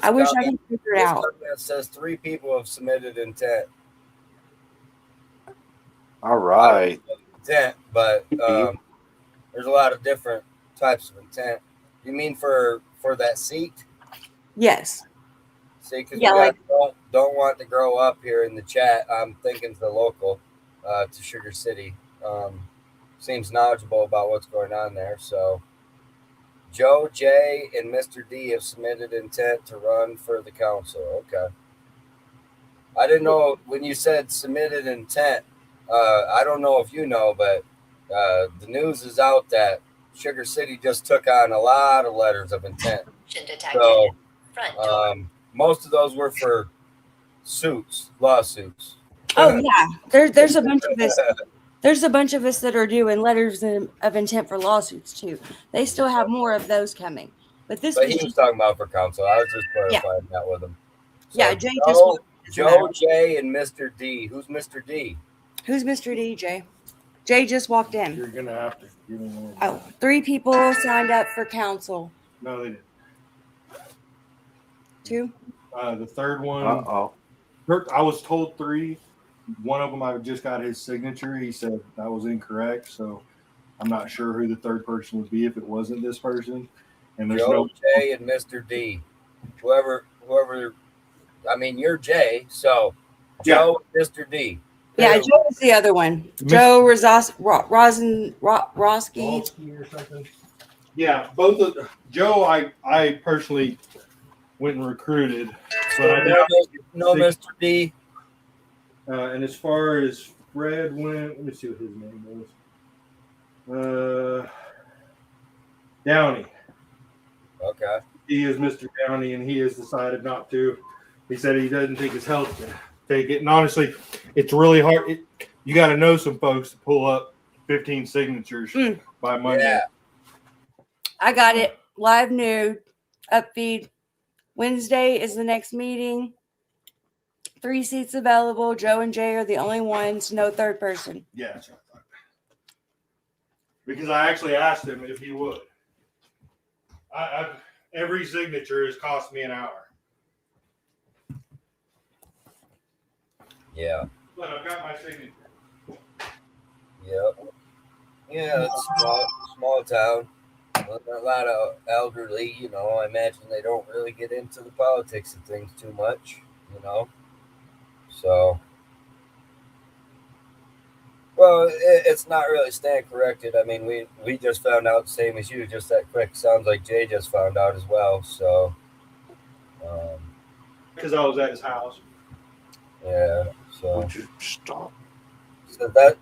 I wish I could figure it out. It says 3 people have submitted intent. All right. Intent, but there's a lot of different types of intent. You mean for that seat? Yes. See, because Yeah, like, don't want to grow up here in the chat. I'm thinking to the local, to Sugar City. Seems knowledgeable about what's going on there. So Joe, Jay, and Mr. D have submitted intent to run for the council. Okay. I didn't know when you said submitted intent. I don't know if you know, but the news is out that Sugar City just took on a lot of letters of intent. So most of those were for lawsuits. oh yeah, there's a bunch of us. There's a bunch of us that are doing letters of intent for lawsuits too. They still have more of those coming. But this But was he was just, talking about for council. I was just clarifying that with him. So yeah, Jay just Joe, Jay, and Mr. D. Who's Mr. D? Who's Mr. D, Jay? Jay just walked in. You're gonna have to give me one. Oh, 3 people signed up for council. No, they didn't. 2? The third one. Uh-oh. I was told 3. One of them, I just got his signature. He said that was incorrect, so I'm not sure who the third person would be if it wasn't this person. And there's Joe, no Jay, and Mr. D. Whoever. I mean, you're Jay, so Joe, Mr. D. Yeah, Joe is the other one. Joe Roski. or something. Yeah, both of Joe. I personally went and recruited, but I no Mr. D. And as far as Fred went, let me see what his name was. Downey. Okay. He is Mr. Downey, and he has decided not to. He said he doesn't think his health can take it. And honestly, it's really hard. You got to know some folks to pull up 15 signatures by Monday. Yeah. I got it. Live nude. Upfeed. Wednesday is the next meeting. 3 seats available. Joe and Jay are the only ones. No third person. Yeah, that's right. Because I actually asked him if he would. Every signature has cost me an hour. Yeah. But I've got my signature. Yep. Yeah, it's small town. A lot of elderly, I imagine they don't really get into the politics of things too much, So, well, it's not really staying corrected. I mean, we just found out, same as you, just that quick. Sounds like Jay just found out as well. So, Because I was at his house. yeah. So, Would you stop? so that's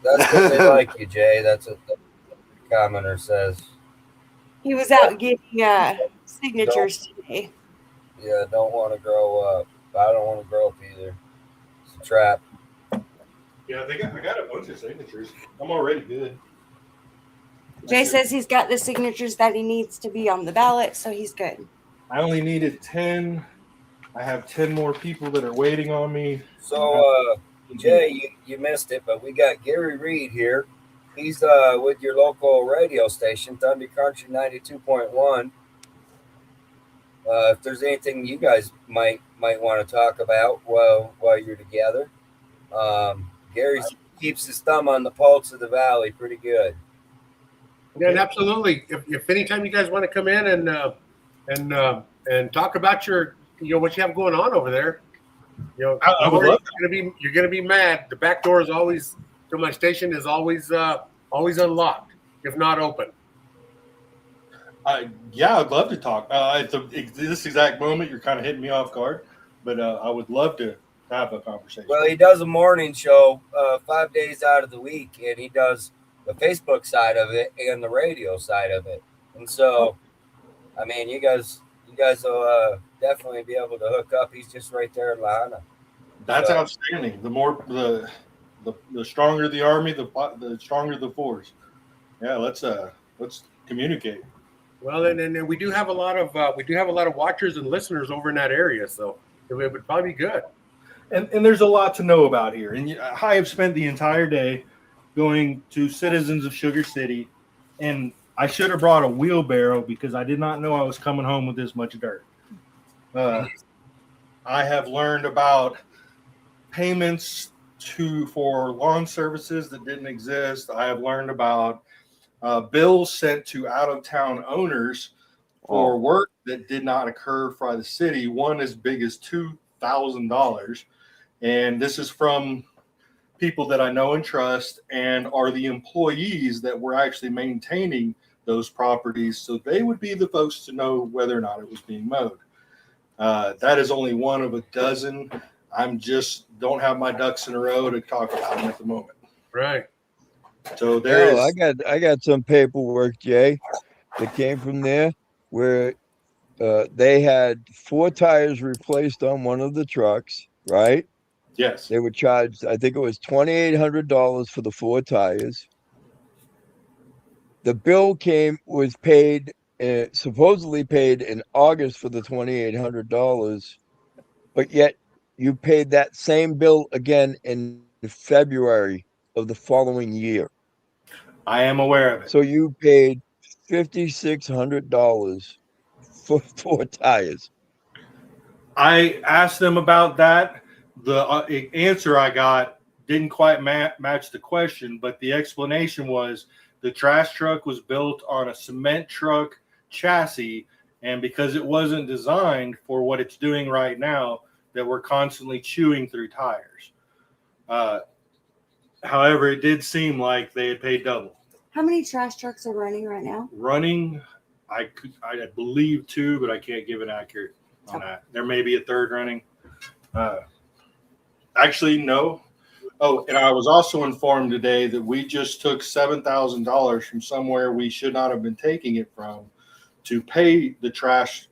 what they like you, Jay. That's what the commenter says. He was out getting signatures today. Yeah, don't want to grow up. I don't want to grow up either. It's a trap. Yeah, I got a bunch of signatures. I'm already good. Jay says he's got the signatures that he needs to be on the ballot, so he's good. I only needed 10. I have 10 more people that are waiting on me. So, Jay, you missed it, but we got Gary Reed here. He's with your local radio station, Thunder Country 92.1. If there's anything you guys might want to talk about while you're together, Gary keeps his thumb on the pulse of the valley pretty good. Yeah, and absolutely. If anytime you guys want to come in and talk about your, what you have going on over there, I would love you're gonna be mad. The back door is always to my station is always unlocked, if not open. Yeah, I'd love to talk. At this exact moment, you're kind of hitting me off guard, but I would love to have a conversation. Well, he does a morning show 5 days out of the week, and he does the Facebook side of it and the radio side of it. And so, I mean, you guys will definitely be able to hook up. He's just right there in Lahaina. That's outstanding. The more the stronger the army, the stronger the force. Yeah, let's communicate. Well, and we do have a lot of watchers and listeners over in that area, so it would probably be good. And there's a lot to know about here. And I have spent the entire day going to citizens of Sugar City, and I should have brought a wheelbarrow because I did not know I was coming home with this much dirt. I have learned about payments for lawn services that didn't exist. I have learned about bills sent to out-of-town owners for work that did not occur for the city. One as big as $2,000. And this is from people that I know and trust and are the employees that were actually maintaining those properties. So they would be the folks to know whether or not it was being mowed. That is only one of a dozen. I'm just don't have my ducks in a row to talk about them at the moment. Right. So I got some paperwork, Jay, that came from there where they had 4 tires replaced on one of the trucks, right? Yes. They were charged, I think it was $2,800 for the 4 tires. The bill was paid, supposedly paid in August for the $2,800, but yet you paid that same bill again in February of the following year. I am aware of it. So you paid $5,600 for 4 tires. I asked them about that. The answer I got didn't quite match the question, but the explanation was the trash truck was built on a cement truck chassis, and because it wasn't designed for what it's doing right now, that we're constantly chewing through tires. However, it did seem like they had paid double. How many trash trucks are running right now? Running, I believe 2, but I can't give it accurate on that. There may be a third running. Actually, no. Oh, and I was also informed today that we just took $7,000 from somewhere we should not have been taking it from to pay the trash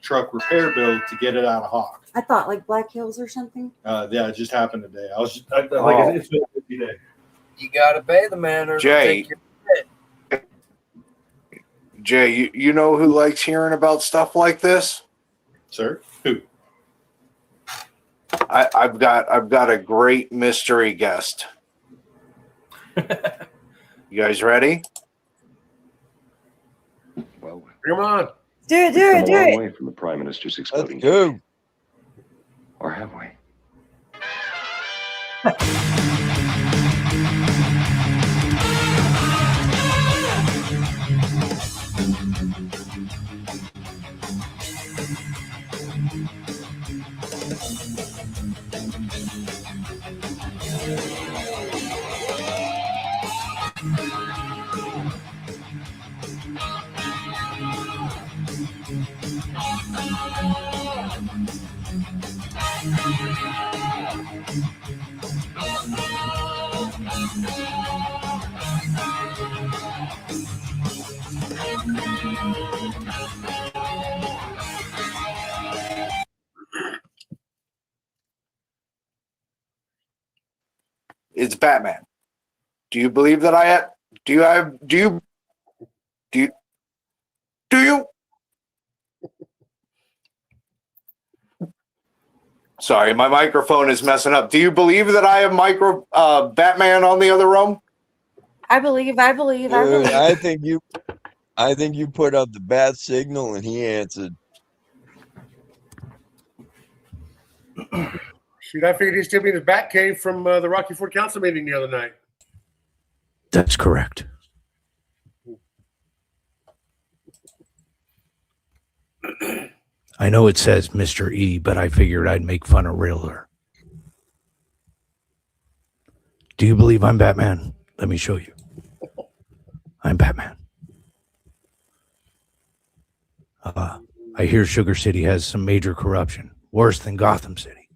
truck repair bill to get it out of Hawk. I thought like Black Hills or something. Yeah, it just happened today. It's been a busy day. You got to pay the man or Jay. take your hit. Jay, you know who likes hearing about stuff like this? Sir? Who? I've got a great mystery guest. You guys ready? Well, Come on. Do it, we've come a long do way it. from the Prime Minister's Let's exploding. go. Or have we? It's Batman. Do you believe that do you? Sorry, my microphone is messing up. Do you believe that I have Batman on the other room? I believe. Dude, I think you put out the bat signal and he answered. Shoot, I figured he'd still be in his bat cave from the Rocky Ford Council meeting the other night. That's correct. I know it says Mr. E, but I figured I'd make fun of Riddler. Do you believe I'm Batman? Let me show you. I'm Batman. I hear Sugar City has some major corruption, worse than Gotham City.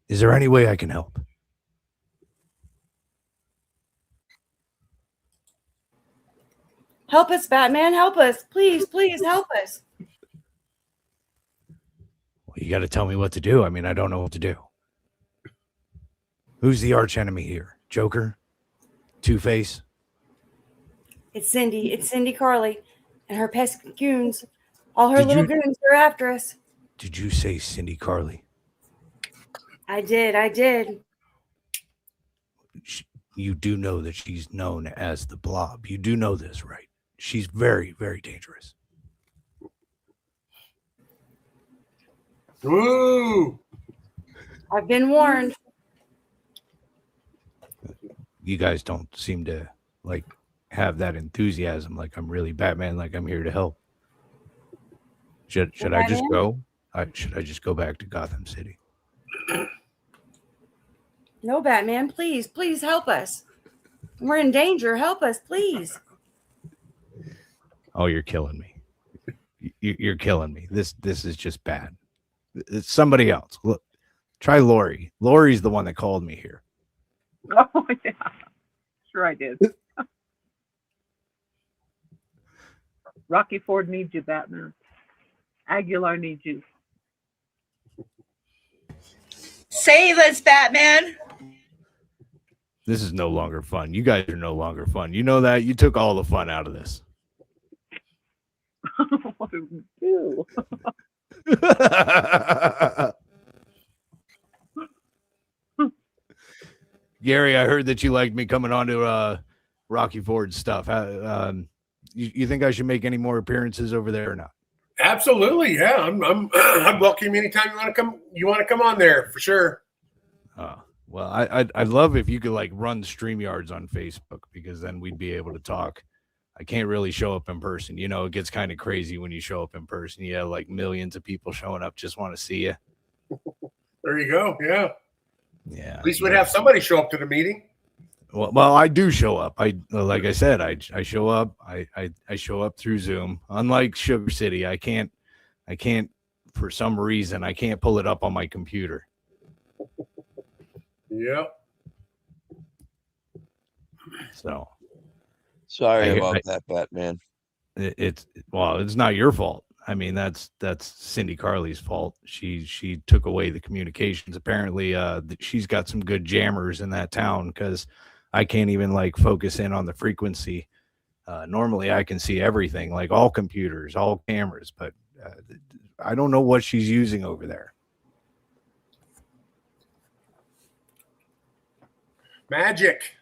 Is there any way I can help? Help us, Batman. Help us. Please, please help us. Well, you got to tell me what to do. I mean, I don't know what to do. Who's the arch enemy here? Joker? Two-Face? It's Cindy. It's Cindy Carly and her pesky goons. All her little goons are after us. Did you say Cindy Carly? I did. You do know that she's known as the Blob. You do know this, right? She's very, very dangerous. Ooh. I've been warned. You guys don't seem to like have that enthusiasm. Like I'm really Batman. Like I'm here to help. Should I just go? Should I just go back to Gotham City? No, Batman, please help us. We're in danger. Help us, please. Oh, you're killing me. You're killing me. This is just bad. It's somebody else. Look, try Lori. Lori's the one that called me here. Oh, yeah. Sure I did. Rocky Ford needs you, Batman. Aguilar needs you. Save us, Batman. This is no longer fun. You guys are no longer fun. You know that? You took all the fun out of this. What do we do? Gary, I heard that you liked me coming on to Rocky Ford stuff. You think I should make any more appearances over there or not? Absolutely, yeah. I'd welcome you anytime you want to come. You want to come on there for sure. Well, I'd love if you could like run StreamYards on Facebook because then we'd be able to talk. I can't really show up in person. You know, it gets kind of crazy when you show up in person. You have like millions of people showing up just want to see you. There you go. Yeah. Yeah. At least we'd have somebody show up to the meeting. Well, I do show up. Like I said, I show up. I show up through Zoom. Unlike Sugar City, I can't for some reason I can't pull it up on my computer. Yep. So sorry about that, Batman. It's not your fault. I mean, that's Cindy Carly's fault. She took away the communications. Apparently, she's got some good jammers in that town because I can't even like focus in on the frequency. Normally, I can see everything, like all computers, all cameras, but I don't know what she's using over there. Magic.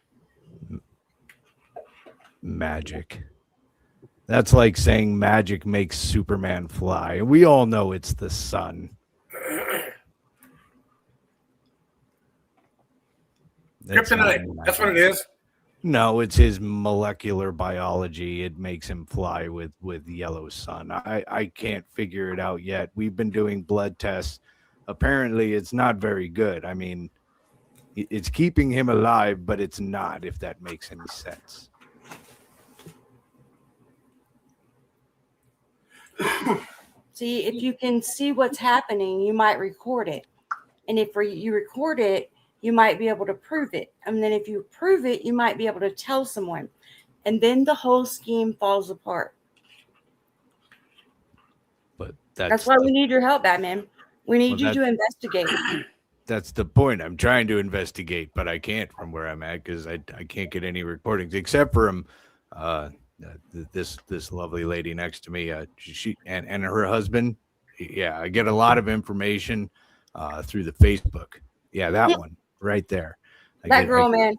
That's like saying magic makes Superman fly. We all know it's the sun. Kryptonite. That's what it is. No, it's his molecular biology. It makes him fly with yellow sun. I can't figure it out yet. We've been doing blood tests. Apparently, it's not very good. I mean, it's keeping him alive, but it's not, if that makes any sense. See, if you can see what's happening, you might record it. And if you record it, you might be able to prove it. And then if you prove it, you might be able to tell someone. And then the whole scheme falls apart. But that's why we need your help, Batman. We need you to investigate. that's the point. I'm trying to investigate, but I can't from where I'm at because I can't get any recordings except from this lovely lady next to me. She and her husband. Yeah, I get a lot of information through the Facebook. Yeah, that one right there. That girl, man.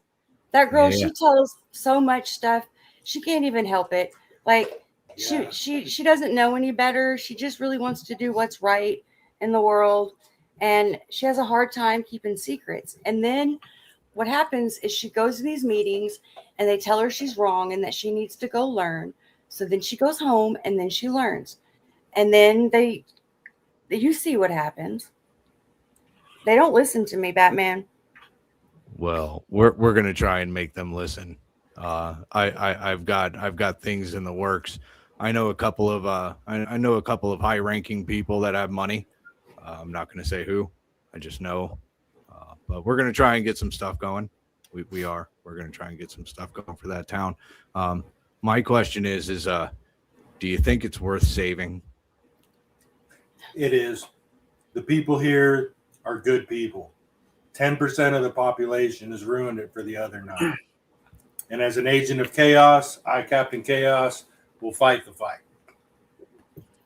That girl, Yeah. she tells so much stuff. She can't even help it. Like she doesn't know any better. She just really wants to do what's right in the world. And she has a hard time keeping secrets. And then what happens is she goes to these meetings and they tell her she's wrong and that she needs to go learn. So then she goes home and then she learns. And then you see what happens. They don't listen to me, Batman. Well, we're gonna try and make them listen. I've got things in the works. I know a couple of I know a couple of high ranking people that have money. I'm not gonna say who. I just know. But we're gonna try and get some stuff going. We're gonna try and get some stuff going for that town. My question is do you think it's worth saving? It is. The people here are good people. 10% of the population has ruined it for the other 9. And as an agent of chaos, I, Captain Chaos, will fight the fight.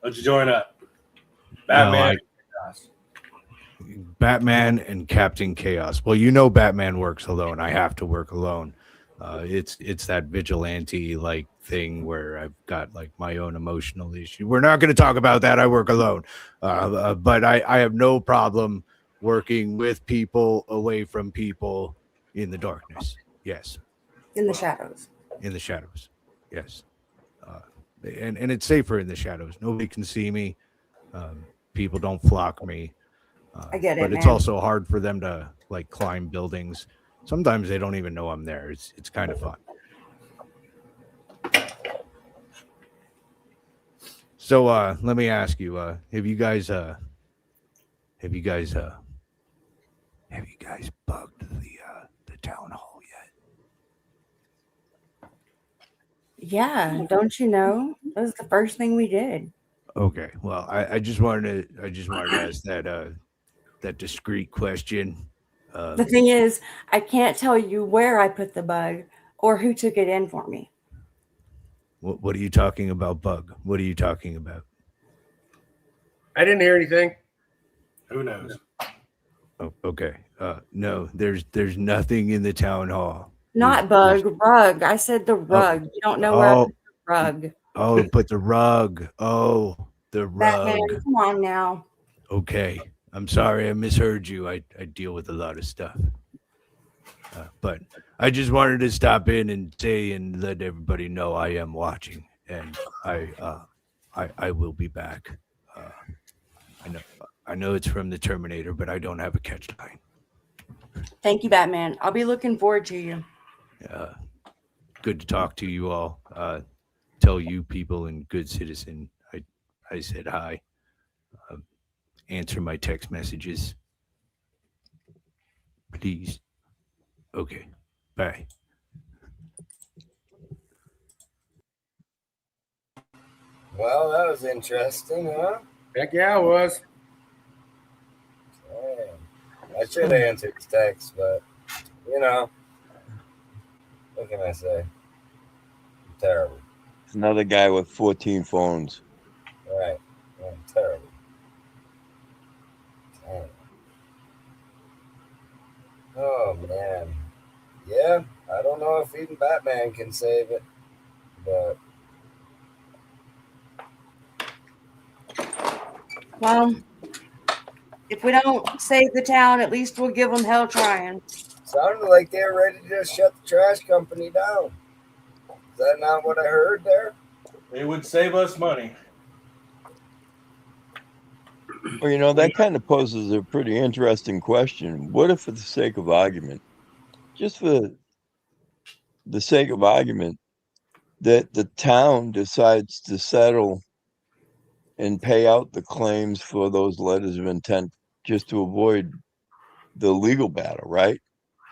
Let's join up. Batman. Batman and Captain Chaos. Well, you know Batman works alone. I have to work alone. It's that vigilante like thing where I've got like my own emotional issue. We're not going to talk about that. I work alone. But I have no problem working with people, away from people, in the darkness. Yes. In the shadows. In the shadows. Yes. And it's safer in the shadows. Nobody can see me. People don't flock me. I get it, but it's man. also hard for them to like climb buildings. Sometimes they don't even know I'm there. It's kind of fun. So let me ask you, have you guys bugged the town hall yet? Yeah, don't you know? That was the first thing we did. Okay. Well, I just wanted to ask that discreet question. The thing is, I can't tell you where I put the bug or who took it in for me. What are you talking about, bug? What are you talking about? I didn't hear anything. Who knows? Oh, okay. No, there's nothing in the town hall. Not bug, rug. I said the rug. You don't know where I put the rug. Oh, but the rug. Oh, the rug. Batman, come on now. Okay. I'm sorry I misheard you. I deal with a lot of stuff. But I just wanted to stop in and say and let everybody know I am watching, and I will be back. I know it's from the Terminator, but I don't have a catch line. Thank you, Batman. I'll be looking forward to you. Good to talk to you all. Tell you people and good citizen I said hi. Answer my text messages, please. Okay, bye. Well, that was interesting, huh? Heck yeah, it was. Damn. I should have answered his text, but you know, what can I say? I'm terrible. It's another guy with 14 phones. Right. I'm terrible. Damn. Oh man. Yeah, I don't know if even Batman can save it, but Well, if we don't save the town, at least we'll give them hell trying. sounded like they were ready to just shut the trash company down. Is that not what I heard there? It would save us money. Well, you know, that kind of poses a pretty interesting question. What if, for the sake of argument, just for the sake of argument, that the town decides to settle and pay out the claims for those letters of intent just to avoid the legal battle, right?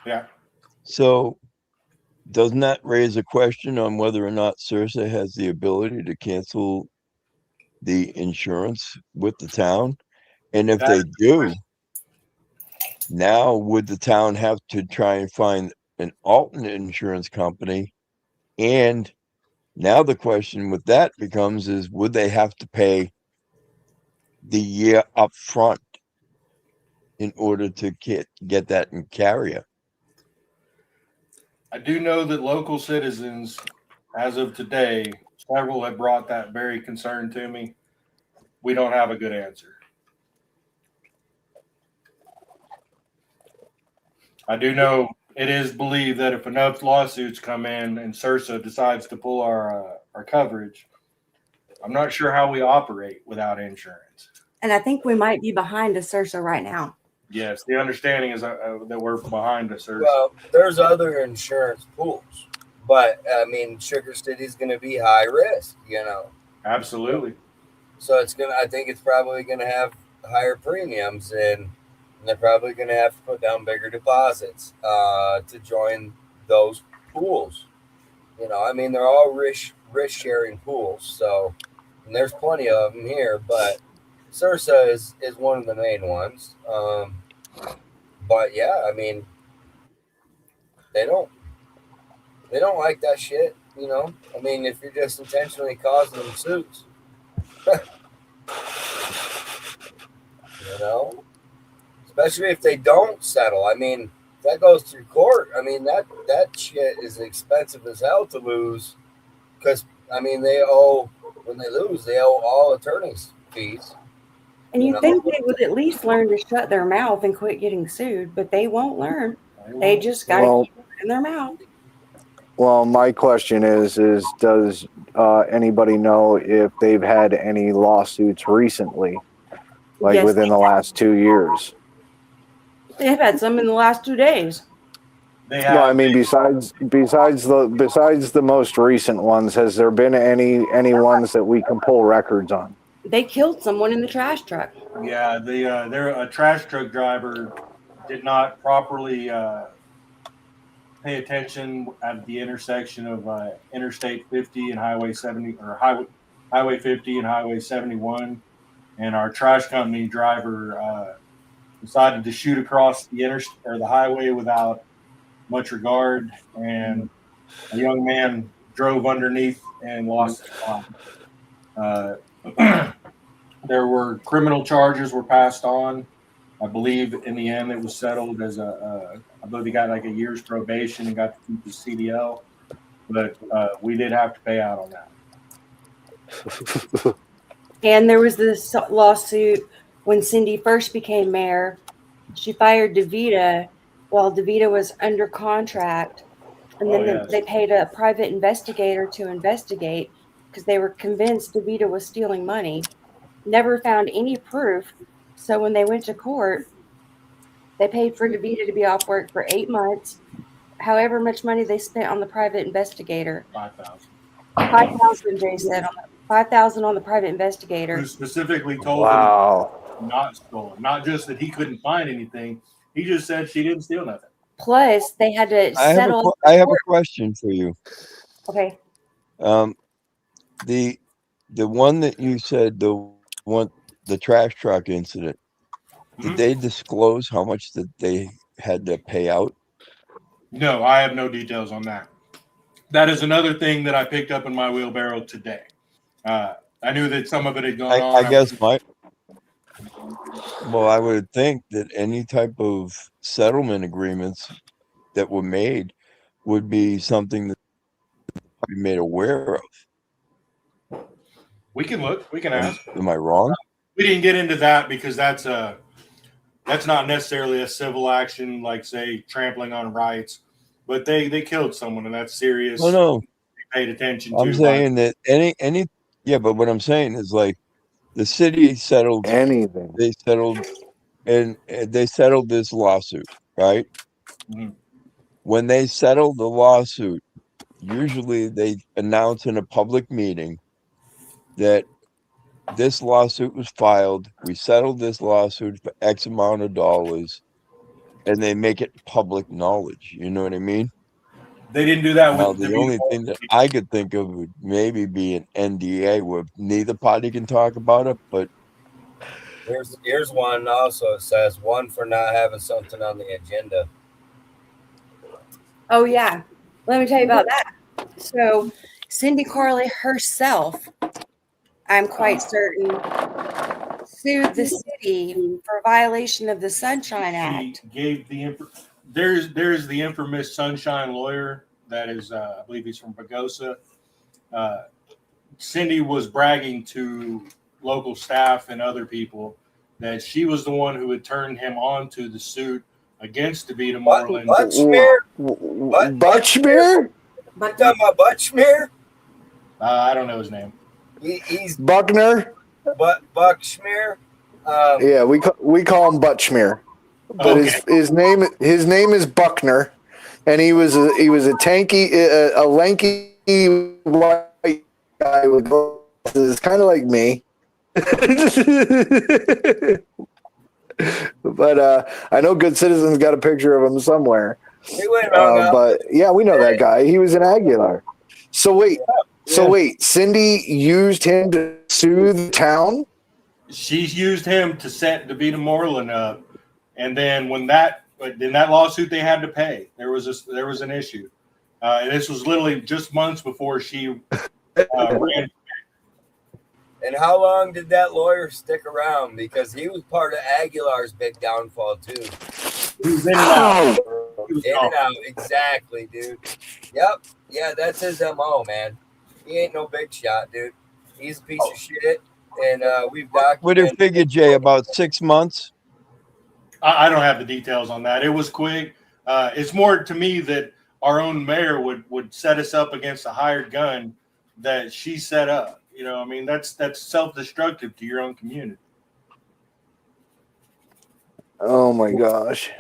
Yeah. So doesn't that raise a question on whether or not Cirsa has the ability to cancel the insurance with the town? And if they do, Now, would the town have to try and find an alternate insurance company? And now the question with that becomes is, would they have to pay the year up front in order to get that in carrier? I do know that local citizens, as of today, several have brought that very concern to me. We don't have a good answer. I do know it is believed that if enough lawsuits come in and CIRSA decides to pull our coverage, I'm not sure how we operate without insurance. And I think we might be behind a CIRSA right now. Yes, the understanding is that we're behind a CIRSA. Well, there's other insurance pools, but I mean, Sugar City's going to be high risk, you know. Absolutely. So I think it's probably going to have higher premiums, and they're probably going to have to put down bigger deposits to join those pools. You know, I mean, they're all risk sharing pools. So, and there's plenty of them here, but CIRSA is one of the main ones. But yeah, I mean, they don't like that shit. You know, I mean, if you're just intentionally causing them suits, you know. Especially if they don't settle. I mean, if that goes through court, I mean, that shit is expensive as hell to lose. Because, I mean, when they lose, they owe all attorney's fees. And you think they would at least learn to shut their mouth and quit getting sued, but they won't learn. They just got to keep it in their mouth. Well, my question is does anybody know if they've had any lawsuits recently, like Yes, within the last 2 years? They've had some in the last 2 days. No, I mean besides the most recent ones, has there been any ones that we can pull records on? They killed someone in the trash truck. Yeah, they're a trash truck driver did not properly pay attention at the intersection of Interstate 50 and Highway 70, or Highway 50 and Highway 71, and our trash company driver decided to shoot across the highway without much regard, and a young man drove underneath and lost his life. There were criminal charges were passed on. I believe in the end it was settled as I believe he got like a year's probation and got to keep his CDL, but we did have to pay out on that. And there was this lawsuit when Cindy first became mayor. She fired DeVita while DeVita was under contract. And then they paid a private investigator to investigate because they were convinced DeVita was stealing money. Never found any proof. So when they went to court, they paid for DeVita to be off work for 8 months. However much money they spent on the private investigator. $5,000. $5,000, Jay said. $5,000 on the private investigator. Who specifically told him not stolen. Not just that he couldn't find anything. He just said she didn't steal nothing. Plus, they had to settle. I have a question for you. Okay. The one that you said, the trash truck incident, did they disclose how much that they had to pay out? No, I have no details on that. That is another thing that I picked up in my wheelbarrow today. I knew that some of it had gone on. I guess I would think that any type of settlement agreements that were made would be something that be made aware of. We can look. We can ask. Am I wrong? We didn't get into that because that's not necessarily a civil action, like say trampling on rights. But they killed someone, and that's serious. Oh no, they paid attention to. I'm saying that any but what I'm saying is like the city settled anything. They settled and they settled this lawsuit, right? Mm-hmm. When they settled the lawsuit, usually they announce in a public meeting that this lawsuit was filed. We settled this lawsuit for X amount of dollars, and they make it public knowledge. You know what I mean? They didn't do that. Now, the only thing that I could think of would maybe be an NDA where neither party can talk about it, but Here's one also. It says one for not having something on the agenda. Oh yeah, let me tell you about that. So Cindy Carley herself, I'm quite certain, sued the city for violation of the Sunshine Act. He gave the there's the infamous Sunshine lawyer that is I believe he's from Pagosa. Cindy was bragging to local staff and other people that she was the one who had turned him on to the suit against DeVita Moreland. Butchmere? Butchmere? You talking about Butchmere? I don't know his name. He's Buckner? Buckschmier. Yeah, we call him Butchmere, but Okay. his name is Buckner, and he was a lanky white guy with glasses, kind of like me. But I know Good Citizens got a picture of him somewhere. He went around But yeah, we know that guy. He was in Aguilar. So wait, Cindy used him to sue the town? She's used him to set DeVita Moreland up, and then in that lawsuit they had to pay. There was an issue, and this was literally just months before she ran. And how long did that lawyer stick around? Because he was part of Aguilar's big downfall too. He was in and out. In and out, exactly, dude. Yep, yeah, that's his MO, man. He ain't no big shot, dude. He's a piece of shit, and we've What did documented. figure, Jay? About 6 months? I don't have the details on that. It was quick. It's more to me that our own mayor would set us up against a hired gun that she set up. You know, I mean, that's self-destructive to your own community. Oh my gosh.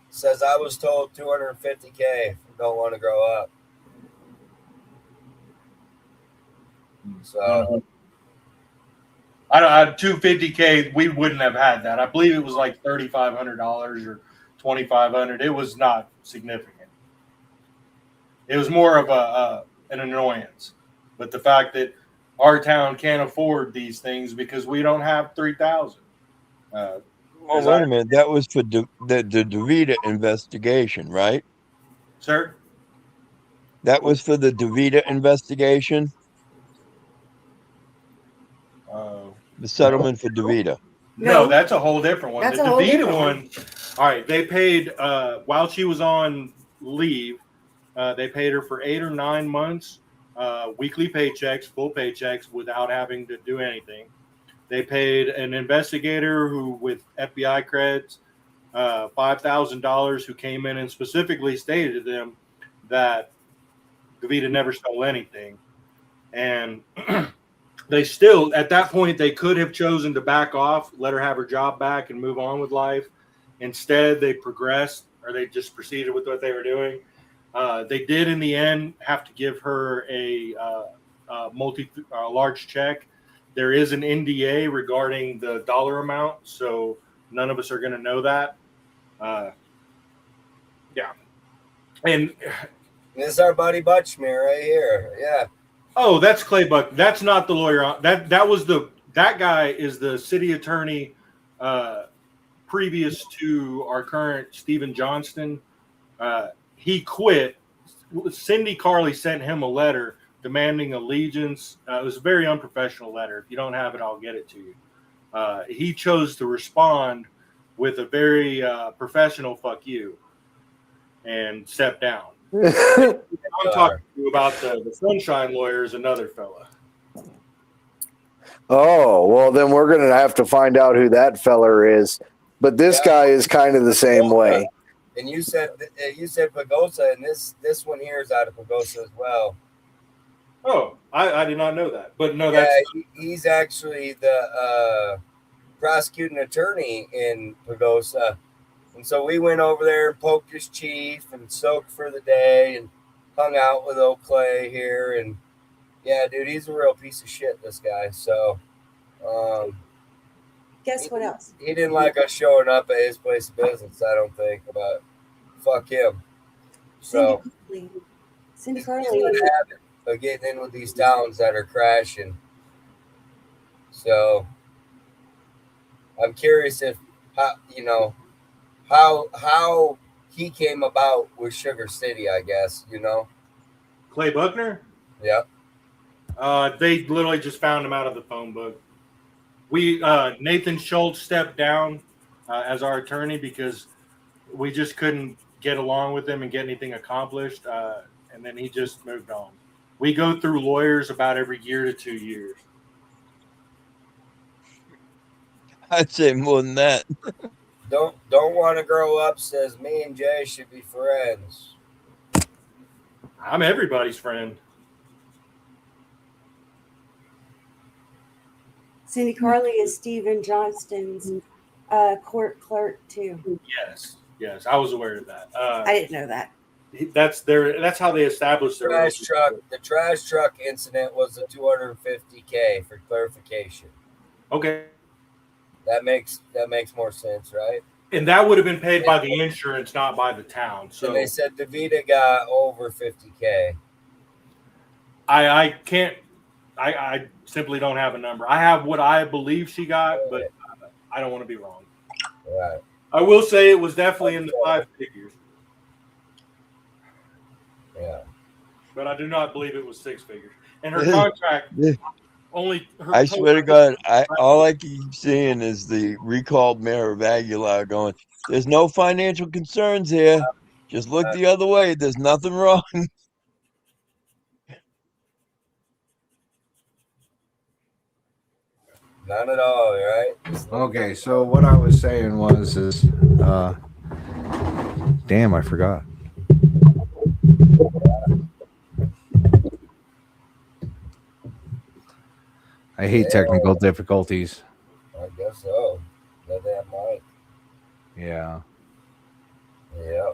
Says I was told 250K. Don't want to grow up. So I don't. 250K. We wouldn't have had that. I believe it was like $3,500 or $2,500. It was not significant. It was more of an annoyance. But the fact that our town can't afford these things because we don't have 3,000. Well, wait a minute. That was for the DeVita investigation, right? Sir? That was for the DeVita investigation? The settlement for DeVita. No, that's a whole different one. That's The a whole DeVita different one, all right, they paid, while she was on leave, they paid her for 8 or 9 months, weekly paychecks, full paychecks, without having to do anything. They paid an investigator who, with FBI creds, $5,000, who came in and specifically stated to them that DeVita never stole anything. And they still, at that point, they could have chosen to back off, let her have her job back and move on with life. Instead, they progressed, or they just proceeded with what they were doing. They did, in the end, have to give her a large check. There is an NDA regarding the dollar amount, so none of us are going to know that. Yeah. And this is our buddy Butchmere right here. Yeah. oh, that's Clay Buck. That's not the lawyer. That guy is the city attorney previous to our current Stephen Johnston. He quit. Cindy Carley sent him a letter demanding allegiance. It was a very unprofessional letter. If you don't have it, I'll get it to you. He chose to respond with a very professional "fuck you" and step down. I'm talking to you about the Sunshine lawyer is another fella. Oh, well, then we're going to have to find out who that feller is. But this guy is kind of the same way. And you said Pagosa, and this one here is out of Pagosa as well. Oh, I did not know that. But no, Yeah, that's he's actually the prosecuting attorney in Pagosa. And so we went over there and poked his chief and soaked for the day and hung out with old Clay here. And yeah, dude, he's a real piece of shit, this guy. So Guess what else? he didn't like us showing up at his place of business, I don't think, but fuck him. So Cindy he's Carley. in the habit of getting in with these towns that are crashing. So I'm curious if how he came about with Sugar City. I guess Clay Buckner. Yeah. They literally just found him out of the phone book. Nathan Schultz stepped down as our attorney because we just couldn't get along with him and get anything accomplished. And then he just moved on. We go through lawyers about every year to 2 years. I'd say more than that. Don't want to grow up says me and Jay should be friends. I'm everybody's friend. Cindy Carly is Stephen Johnston's court clerk too. Yes, I was aware of that. I didn't know that. That's how they established their trash truck. The trash truck incident was a $250K for clarification. Okay. That makes more sense, right? And that would have been paid by the insurance, not by the town. So and they said DeVita got over $50K. I can't. I simply don't have a number. I have what I believe she got, but I don't want to be wrong. Right. I will say it was definitely in the 5 figures. Yeah. But I do not believe it was 6 figures. And her contract only. I swear to God, all I keep seeing is the recalled mayor of Aguilar going, "There's no financial concerns here. Just look the other way. There's nothing wrong." None at all, right? Okay, so what I was saying is damn, I forgot. I hate technical difficulties. I guess so. That damn mic. Yeah. Yeah.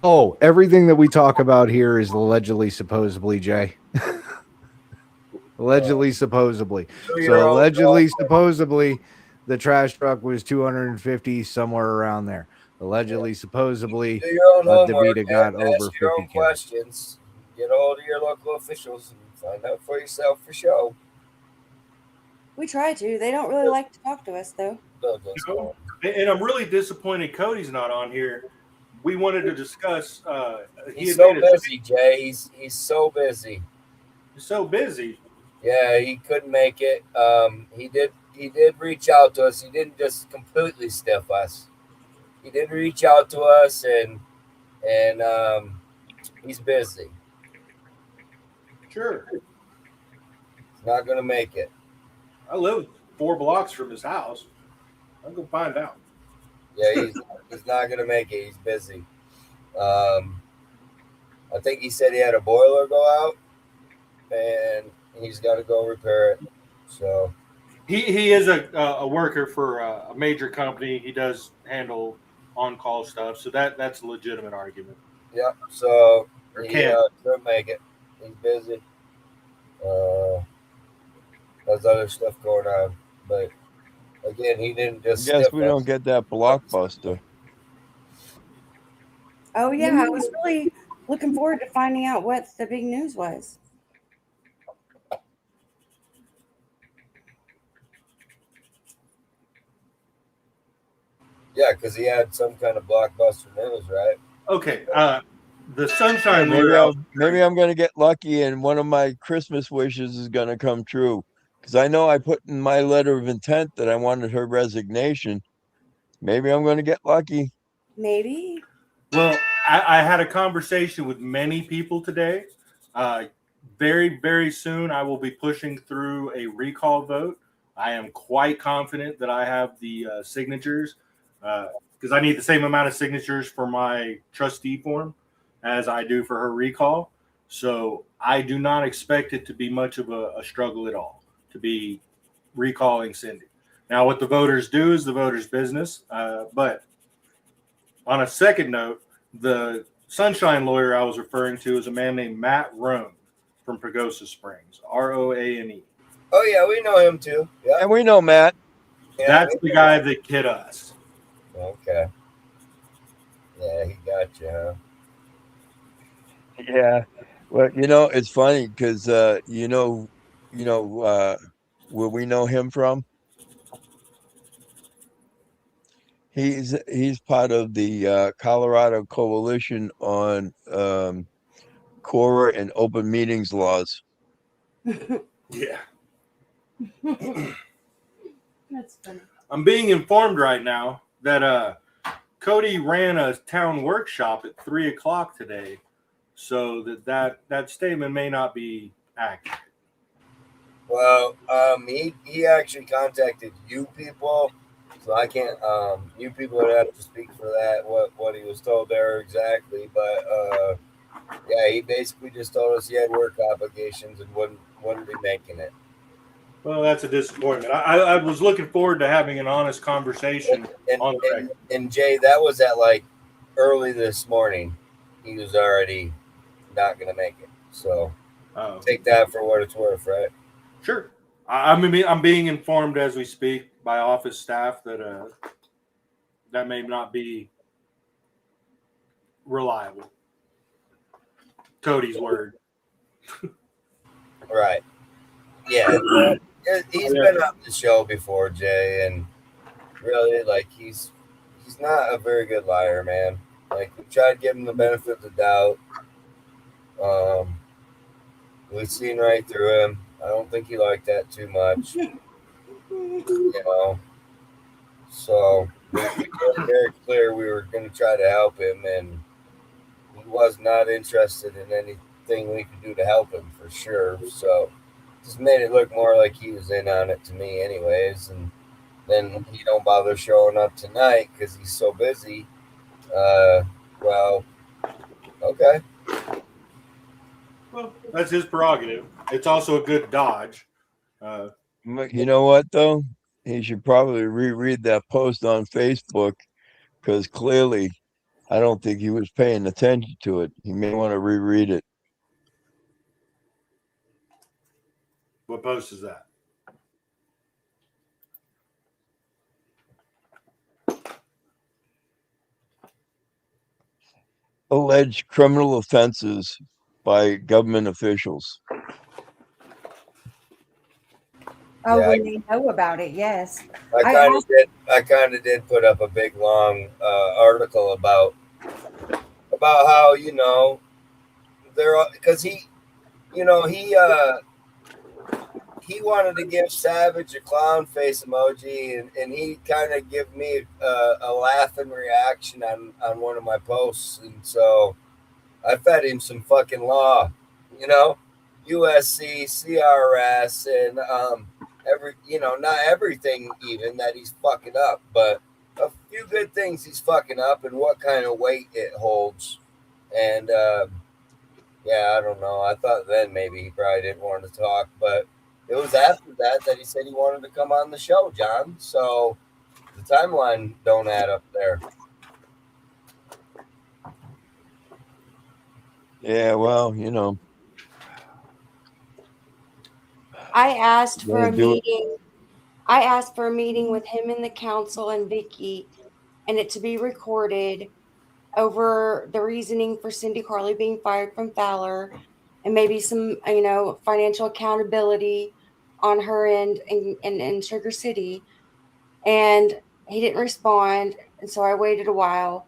Oh, everything that we talk about here is allegedly, supposedly, Jay. Allegedly, supposedly. So allegedly, supposedly, the trash truck was 250, somewhere around there. Allegedly, supposedly, DeVita got over 50K. Questions. Get hold of your local officials and find out for yourself for sure. We try to. They don't really like to talk to us, though. And I'm really disappointed Cody's not on here. We wanted to discuss. He's so busy, Jay. He's so busy. He's so busy. Yeah, he couldn't make it. He did reach out to us. He didn't just completely stiff us. He did reach out to us, and he's busy. Sure. He's not gonna make it. I live 4 blocks from his house. I'm gonna find out. Yeah, he's not gonna make it. He's busy. I think he said he had a boiler go out, and he's got to go repair it. So he is a worker for a major company. He does handle on-call stuff, so that's a legitimate argument. Yeah. So Or he can't. couldn't make it. He's busy. There's other stuff going on, but again, he didn't just. Guess stiff we us. don't get that blockbuster. Oh, yeah. I was really looking forward to finding out what the big news was. Yeah, because he had some kind of blockbuster news, right? Okay. The Sunshine Maybe, Lawyer. maybe I'm going to get lucky and one of my Christmas wishes is going to come true. Because I know I put in my letter of intent that I wanted her resignation. Maybe I'm going to get lucky. Maybe. Well, I had a conversation with many people today. Very, very soon, I will be pushing through a recall vote. I am quite confident that I have the signatures because I need the same amount of signatures for my trustee form as I do for her recall. So I do not expect it to be much of a struggle at all to be recalling Cindy. Now, what the voters do is the voters' business. But on a second note, the Sunshine Lawyer I was referring to is a man named Matt Roan from Pagosa Springs, Roane. Oh yeah, we know him too. Yeah, And we know Matt. That's the guy that hit us. Okay. Yeah, he got you, huh? Yeah. Well, it's funny because, you know, where we know him from. He's part of the Colorado Coalition on core and open meetings laws. Yeah. That's funny. I'm being informed right now that Cody ran a town workshop at 3:00 today, so that statement may not be accurate. Well, he actually contacted you people, so I can't. You people would have to speak for that. What he was told there exactly, but yeah, he basically just told us he had work obligations and wouldn't be making it. Well, that's a disappointment. I was looking forward to having an honest conversation on the record. And Jay, that was at like early this morning. He was already not going to make it. So take that for what it's worth, right? Sure. I'm being informed as we speak by office staff that that may not be reliable. Cody's word. Right. Yeah. He's been on the show before, Jay, and really, like, he's not a very good liar, man. Like, we tried to give him the benefit of the doubt. We've seen right through him. I don't think he liked that too much. You know. So we made it very clear we were going to try to help him, and he was not interested in anything we could do to help him for sure. So just made it look more like he was in on it to me anyways, and then he don't bother showing up tonight because he's so busy. Well, okay. Well, that's his prerogative. It's also a good dodge. You know what, though? He should probably reread that post on Facebook, because clearly I don't think he was paying attention to it. He may want to reread it. What post is that? Alleged criminal offenses by government officials. Oh, Yeah, when they know about it, yes. I kind of did put up a big long article about how, you know, they're, because he wanted to give Savage a clown face emoji, and he kind of gave me a laughing reaction on one of my posts, and so I fed him some fucking law, you know, USC, CRS, and not everything even that he's fucking up, but a few good things he's fucking up and what kind of weight it holds. And yeah, I don't know. I thought then maybe he probably didn't want to talk, but it was after that he said he wanted to come on the show, John. So the timeline don't add up there. Yeah, well, you know. I asked for a Wanna do it? meeting. I asked for a meeting with him and the council and Vicky, and it to be recorded over the reasoning for Cindy Carly being fired from Fowler, and maybe some, financial accountability on her end in Sugar City. And he didn't respond, and so I waited a while.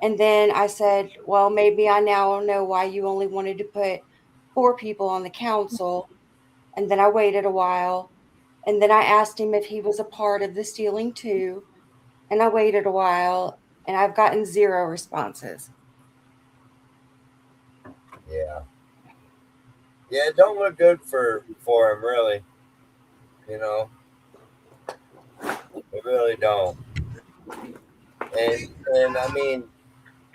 And then I said, well, maybe I now know why you only wanted to put 4 people on the council. And then I waited a while. And then I asked him if he was a part of the stealing too. And I waited a while, and I've gotten 0 responses. Yeah. Yeah, it don't look good for him, really. You know, it really don't. And I mean,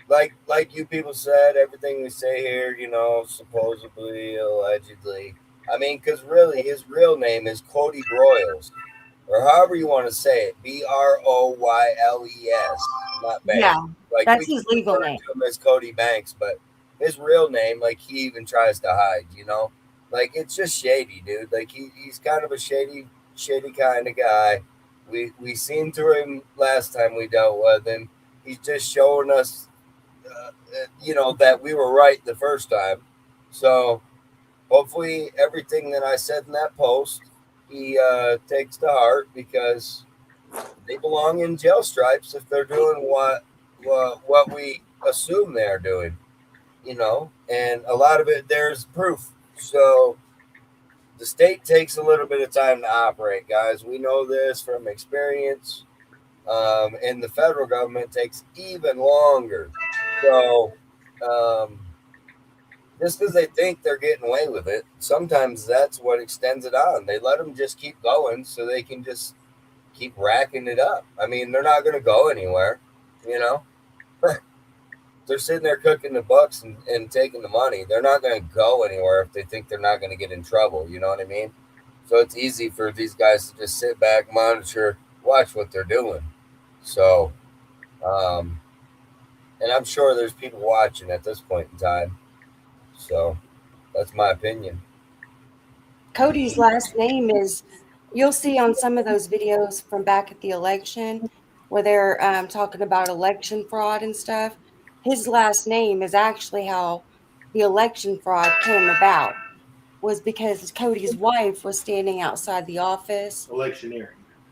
like you people said, everything we say here, you know, supposedly, allegedly. I mean, because really, his real name is Cody Broyles, or however you want to say it, Broyles, not Banks. Yeah, like that's his legal refer name. to him as Cody Banks, but his real name, like, he even tries to hide. You know, like, it's just shady, dude. Like, he's kind of a shady kind of guy. We seen through him last time we dealt with him. He's just showing us, that we were right the first time. So, hopefully everything that I said in that post, he takes to heart, because they belong in jail stripes if they're doing what we assume they're doing, you know, and a lot of it there's proof. So the state takes a little bit of time to operate, guys. We know this from experience. And the federal government takes even longer. So just because they think they're getting away with it, sometimes that's what extends it on. They let them just keep going so they can just keep racking it up. I mean, they're not going to go anywhere, you know. They're sitting there cooking the books and taking the money. They're not going to go anywhere if they think they're not going to get in trouble. You know what I mean? So it's easy for these guys to just sit back, monitor, watch what they're doing. So, and I'm sure there's people watching at this point in time. So that's my opinion. Cody's last name is, you'll see on some of those videos from back at the election where they're talking about election fraud and stuff. His last name is actually how the election fraud came about, was because Cody's wife was standing outside the office. Electioneering.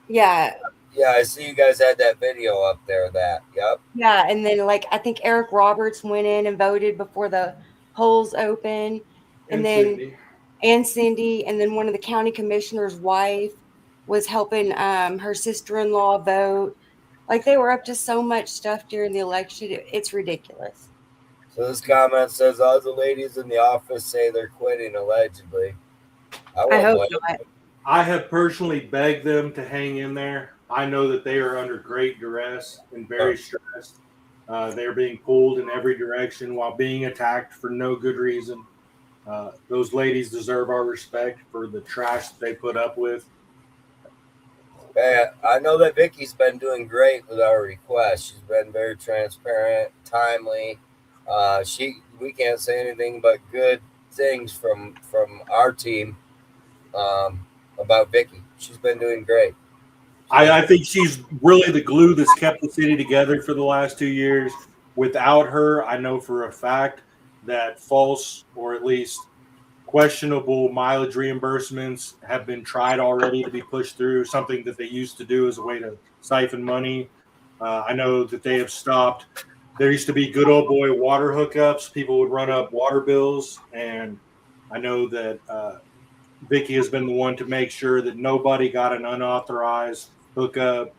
Yeah. Yeah, I see you guys had that video up there. Yep. Yeah, and then like I think Eric Roberts went in and voted before the polls opened, and then Cindy, and then one of the county commissioner's wife was helping her sister-in-law vote. Like they were up to so much stuff during the election, it's ridiculous. So this comment says all the ladies in the office say they're quitting allegedly. I hope not. I have personally begged them to hang in there. I know that they are under great duress and very stressed. They're being pulled in every direction while being attacked for no good reason. Those ladies deserve our respect for the trash that they put up with. I know that Vicky's been doing great with our requests. She's been very transparent, timely. We can't say anything but good things from our team about Vicky. She's been doing great. I think she's really the glue that's kept the city together for the last 2 years. Without her, I know for a fact that false or at least questionable mileage reimbursements have been tried already to be pushed through, something that they used to do as a way to siphon money. I know that they have stopped. There used to be good old boy water hookups. People would run up water bills, and I know that Vicky has been the one to make sure that nobody got an unauthorized hookup.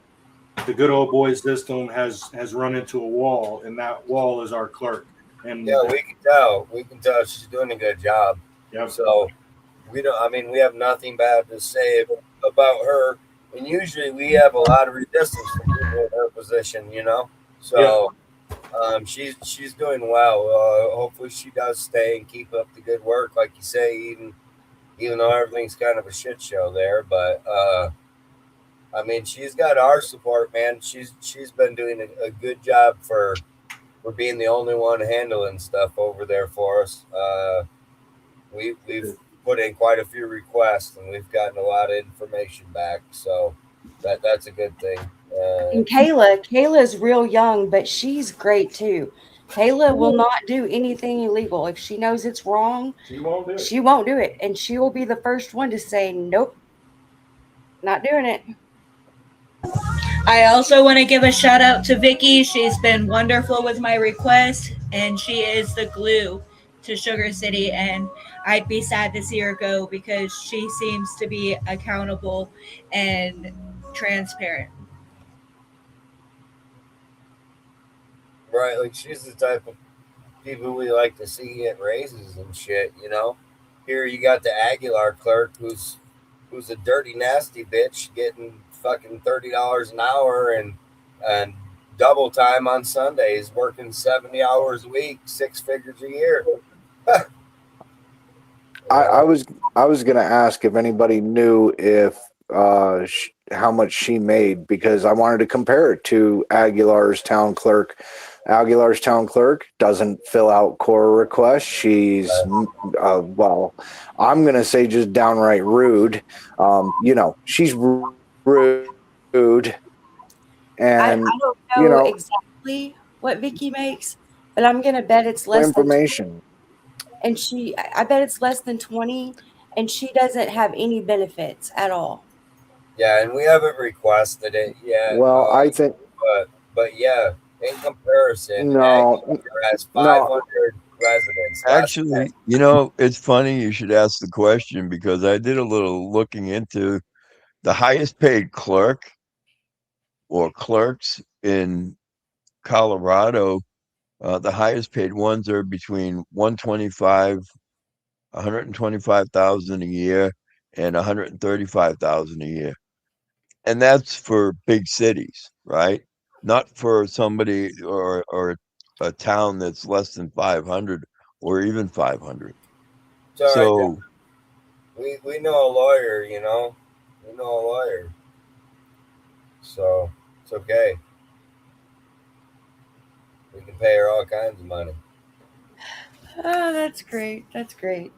The good old boy system has run into a wall, and that wall is our clerk. And yeah, we can tell. We can tell she's doing a good job. Yep. So we have nothing bad to say about her. And usually we have a lot of resistance from people in her position, you know. So she's doing well. Hopefully she does stay and keep up the good work, like you say, even though everything's kind of a shit show there. But I mean, she's got our support, man. She's been doing a good job for being the only one handling stuff over there for us. We've put in quite a few requests, and we've gotten a lot of information back. So that's a good thing. And Kayla is real young, but she's great too. Kayla will not do anything illegal. If she knows it's wrong, she won't do it. She won't do it. And she will be the first one to say, nope, not doing it. I also want to give a shout out to Vicky. She's been wonderful with my request, and she is the glue to Sugar City. And I'd be sad to see her go because she seems to be accountable and transparent. Right, like she's the type of people we like to see get raises and shit, you know. Here you got the Aguilar clerk who's a dirty, nasty bitch getting fucking $30 an hour and double time on Sundays, working 70 hours a week, 6 figures a year. I was gonna ask if anybody knew if how much she made, because I wanted to compare it to Aguilar's town clerk. Aguilar's town clerk doesn't fill out core requests. She's well, I'm gonna say just downright rude. She's rude, and I don't know exactly what Vicky makes, but I'm gonna bet it's less information. and I bet it's less than 20, and she doesn't have any benefits at all. Yeah, and we haven't requested it yet. Well, I think but yeah, in comparison, no, Agriculture has no. 500 residents. Actually, you know, it's funny you should ask the question because I did a little looking into the highest paid clerk or clerks in Colorado. The highest paid ones are between 125,000 a year and 135,000 a year. And that's for big cities, right? Not for somebody or a town that's less than 500 or even 500. So we know a lawyer, you know. We know a lawyer. So it's okay. We can pay her all kinds of money. Oh, that's great. That's great.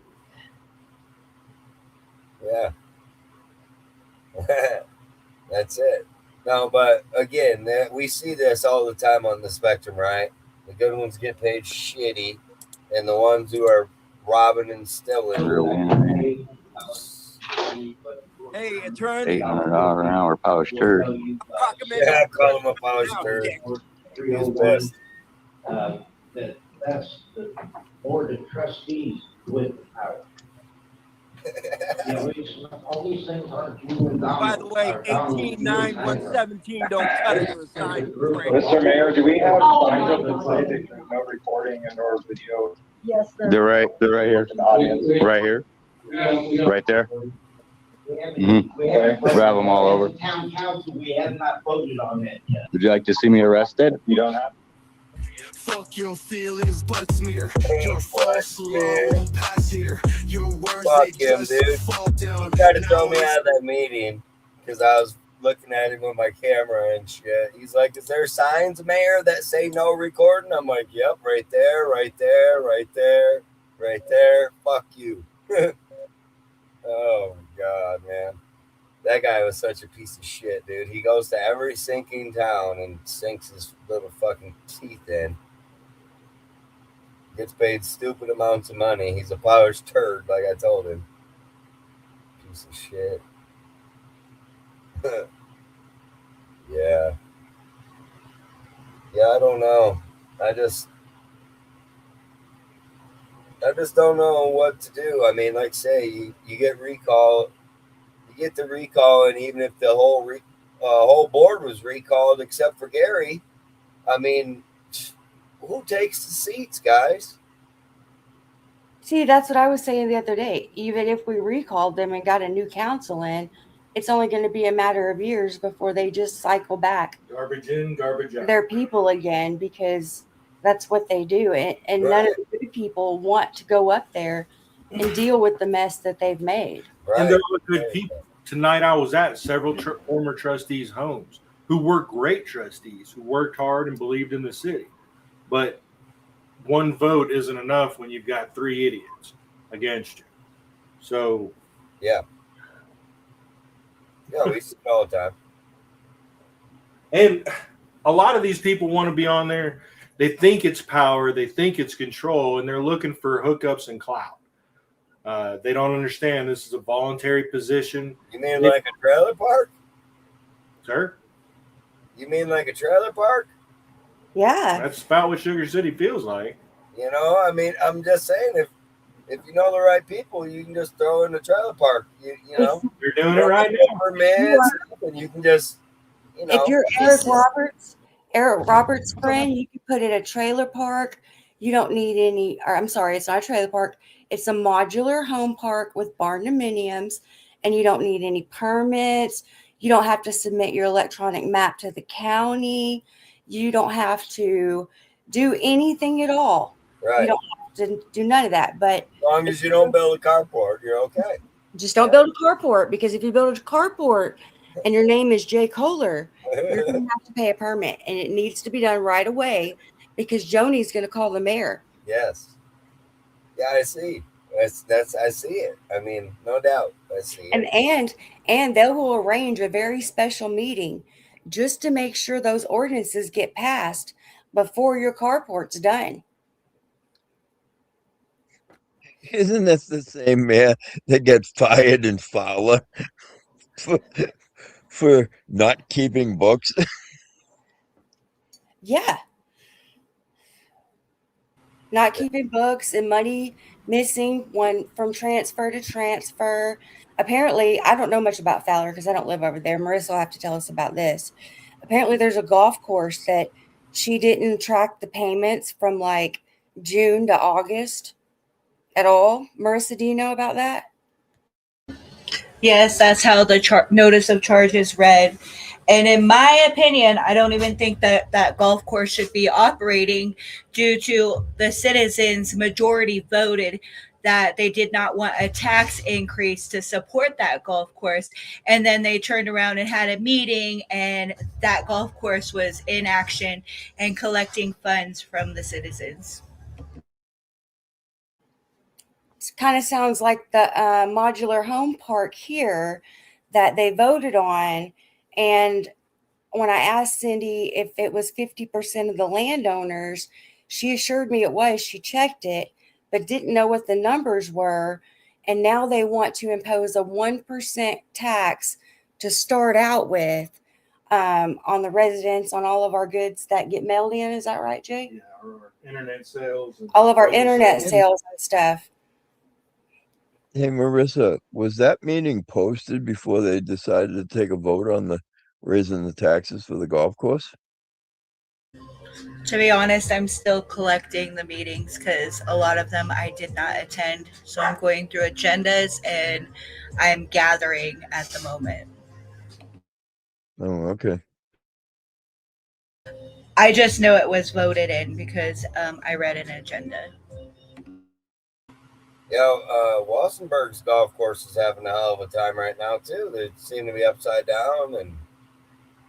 Yeah. That's it. No, but again, we see this all the time on the spectrum, right? The good ones get paid shitty, and the ones who are robbing and stealing. Hey, attorney. $800 an hour polished turd. Yeah, I call him a polished turd. He's pissed. That's the board of trustees with the power. You know, all these things aren't you and By the way, 18-9-117 don't cut it or sign. Mr. Mayor, do we have signs up that say that there's no recording and or video? Yes, sir. They're right here. Right here. Right there. Mm-hmm. We have them all over. Town council, we have not voted on that yet. Would you like to see me arrested? You don't have. Fuck your feelings, but smear. Your false won't pass here. Your words, Fuck they him, just dude. fall down. He tried to throw me out of that meeting because I was looking at him with my camera and shit. He's like, "Is there signs, Mayor, that say no recording?" I'm like, "Yep, right there, right there, right there, right there. Fuck you." Oh God, man. That guy was such a piece of shit, dude. He goes to every sinking town and sinks his little fucking teeth in. Gets paid stupid amounts of money. He's a polished turd, like I told him. Piece of shit. Yeah. Yeah, I don't know. I just don't know what to do. I mean, like say you get recalled, you get the recall, and even if the whole board was recalled except for Gary, I mean, who takes the seats, guys? See, that's what I was saying the other day. Even if we recalled them and got a new council in, it's only going to be a matter of years before they just cycle back Garbage in, garbage out. their people again, because that's what they do. And none of the good people want to go up there and deal with the mess that they've made. And they're all good people. Tonight I was at several former trustees' homes who were great trustees, who worked hard and believed in the city. But one vote isn't enough when you've got 3 idiots against you. So, yeah. Yeah, we see it all the time. And a lot of these people want to be on there. They think it's power, they think it's control, and they're looking for hookups and clout. They don't understand this is a voluntary position. You mean like a trailer park? Sir? You mean like a trailer park? Yeah. That's about what Sugar City feels like. You know, I mean, I'm just saying, if you know the right people, you can just throw in the trailer park. You know, you're doing it right now. Permits, and you can just, you know. If you're Eric Roberts' friend, you can put in a trailer park. You don't need any, or I'm sorry, it's not a trailer park. It's a modular home park with barn dominiums, and you don't need any permits. You don't have to submit your electronic map to the county. You don't have to do anything at all. Right. You don't have to do none of that. But as long as you don't build a carport, you're okay. just don't build a carport, because if you build a carport and your name is Jay Kohler, you're going to have to pay a permit, and it needs to be done right away because Joni's going to call the mayor. Yes. Yeah, I see. That's I see it. I mean, no doubt, I see it. And they will arrange a very special meeting just to make sure those ordinances get passed before your carport's done. Isn't this the same mayor that gets fired in Fowler for not keeping books? Yeah. Not keeping books and money missing one from transfer to transfer. Apparently, I don't know much about Fowler because I don't live over there. Marissa will have to tell us about this. Apparently, there's a golf course that she didn't track the payments from like June to August at all. Marissa, do you know about that? Yes, that's how the notice of charge is read. And in my opinion, I don't even think that that golf course should be operating due to the citizens' majority voted that they did not want a tax increase to support that golf course. And then they turned around and had a meeting, and that golf course was in action and collecting funds from the citizens. It kind of sounds like the modular home park here that they voted on. And when I asked Cindy if it was 50% of the landowners, she assured me it was. She checked it, but didn't know what the numbers were. And now they want to impose a 1% tax to start out with on the residents, on all of our goods that get mailed in. Is that right, Jake? Yeah, our internet sales. All of our internet sales and stuff. Hey, Marissa, was that meeting posted before they decided to take a vote on the raising the taxes for the golf course? To be honest, I'm still collecting the meetings because a lot of them I did not attend. So I'm going through agendas and I'm gathering at the moment. Oh, okay. I just know it was voted in because I read an agenda. Walsenburg's golf course is having a hell of a time right now too. They seem to be upside down and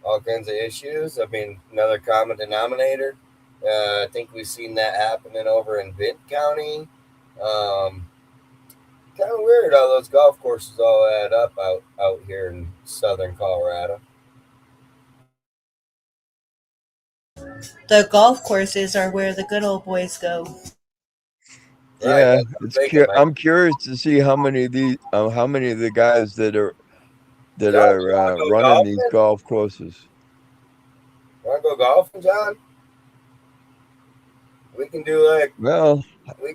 all kinds of issues. I mean, another common denominator. I think we've seen that happening over in Bent County. Kind of weird how those golf courses all add up out here in southern Colorado. The golf courses are where the good old boys go. Yeah, I'm curious to see how many of the guys that are running these golf courses. Want to go golfing, John? We can do Well,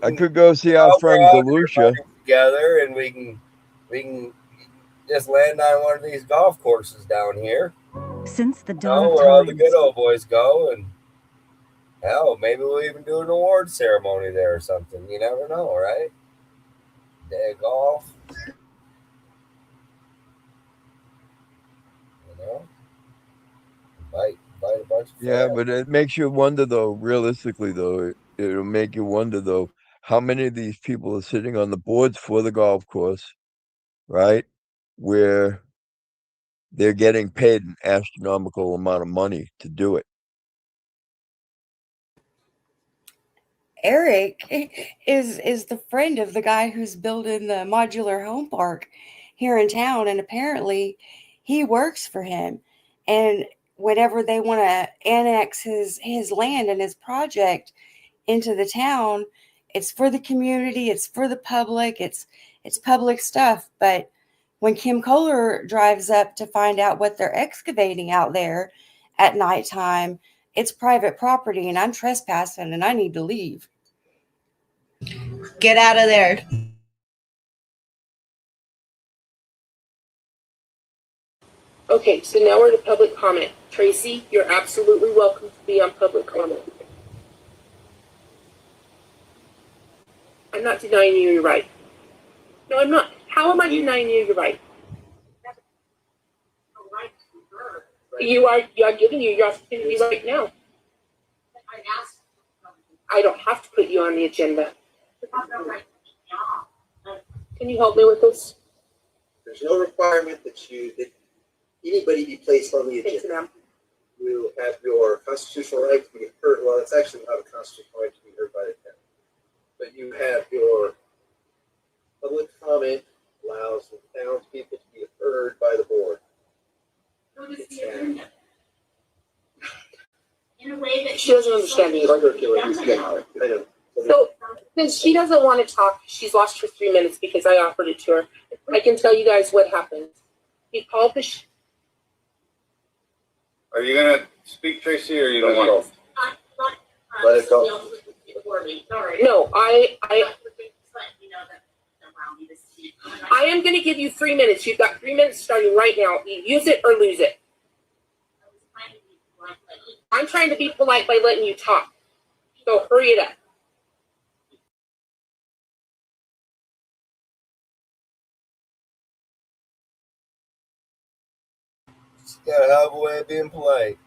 I could go see our friend Galusha together, and we can just land on one of these golf courses down here. Since the dawn of where all the times, good old boys go, and hell, maybe we'll even do an award ceremony there or something. You never know, right? Day of golf. You know? Invite a bunch of Yeah, but it makes you wonder, though, realistically, though, it'll make you wonder, though, how many of these people are sitting on the boards for the golf course, right? Where they're getting paid an astronomical amount of money to do it. Eric is the friend of the guy who's building the modular home park here in town, and apparently he works for him. And whenever they want to annex his land and his project into the town, it's for the community, it's for the public, it's public stuff. But when Kim Kohler drives up to find out what they're excavating out there at nighttime, it's private property, and I'm trespassing and I need to leave. Get out of there. Okay, so now we're to public comment. Tracy, you're absolutely welcome to be on public comment. I'm not denying you your right. No, I'm not. How am I denying you your right? I'm giving you your opportunity right now. I don't have to put you on the agenda. Can you help me with this? There's no requirement that anybody be placed on the agenda. You have your constitutional right to be heard. Well, it's actually not a constitutional right to be heard by the town. But you have your public comment allows the townspeople to be heard by the board. In a way that she doesn't understand me. Circular. I know. So Since she doesn't want to talk, she's lost her 3 minutes because I offered it to her. I can tell you guys what happened. He called the. Are you gonna speak, Tracy, or you don't want to? Let it go. No, I am going to give you 3 minutes. You've got 3 minutes starting right now. You use it or lose it. I'm trying to be polite by letting you talk. So hurry it up. She's got a hell of a way of being polite.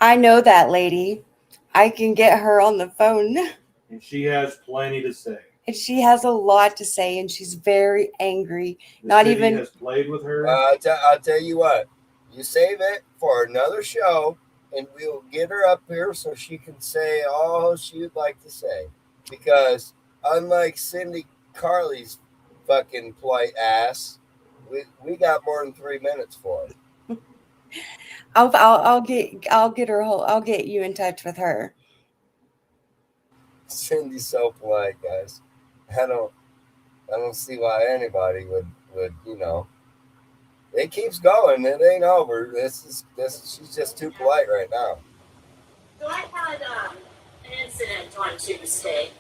I know that lady. I can get her on the phone. And she has plenty to say. And she has a lot to say, and she's very angry. The Not city even has played with her. I'll tell you what. You save it for another show, and we'll get her up here so she can say all she would like to say. Because unlike Cindy Carly's fucking polite ass, we got more than 3 minutes for her. I'll get her whole. I'll get you in touch with her. Cindy's so polite, guys. I don't see why anybody would it keeps going. It ain't over. She's just too polite right now. So I had an incident on Tuesday.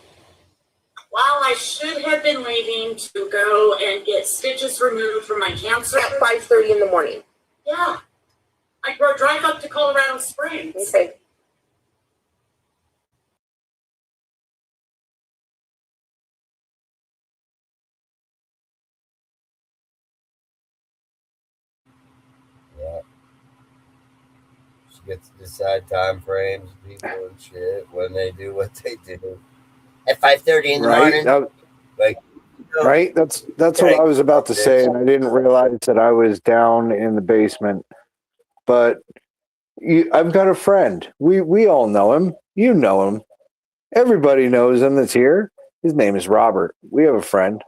While I should have been leaving to go and get stitches removed from my cancer. At 5:30 in the morning. Yeah. I drive up to Colorado Springs. Okay. Yeah. She gets to decide time frames, people and shit, when they do what they do. At 5:30 in the morning. Right? That's what I was about to say, and I didn't realize that I was down in the basement. But I've got a friend. We all know him. You know him. Everybody knows him that's here. His name is Robert. We have a friend.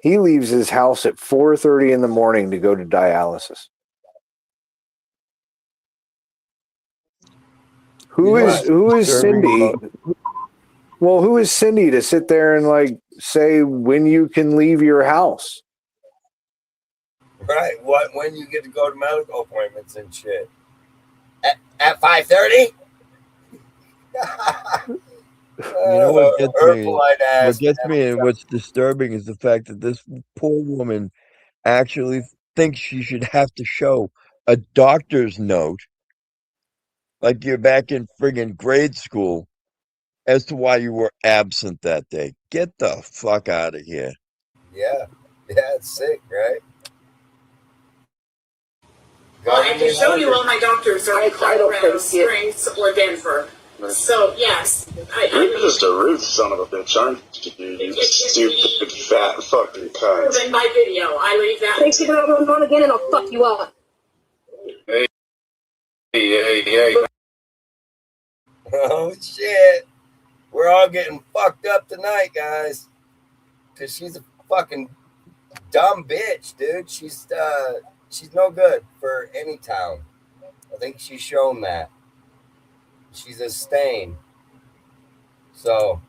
He leaves his house at 4:30 in the morning to go to dialysis. Who is Cindy? Well, who is Cindy to sit there and say when you can leave your house? Right. When you get to go to medical appointments and shit. At 5:30? You know what gets me and what's disturbing is the fact that this poor woman actually thinks she should have to show a doctor's note like you're back in friggin' grade school as to why you were absent that day. Get the fuck out of here. Yeah. Yeah, it's sick, right? Well, I can show you all my doctors are in Colorado Springs or Denver. So, yes. You're just a rude son of a bitch, aren't you? You stupid, fat fucking cunt. In my video, I leave that. Thanks for going on again, and I'll fuck you up. Hey. Oh, shit. We're all getting fucked up tonight, guys. Because she's a fucking dumb bitch, dude. She's no good for any town. I think she's shown that. She's a stain. So,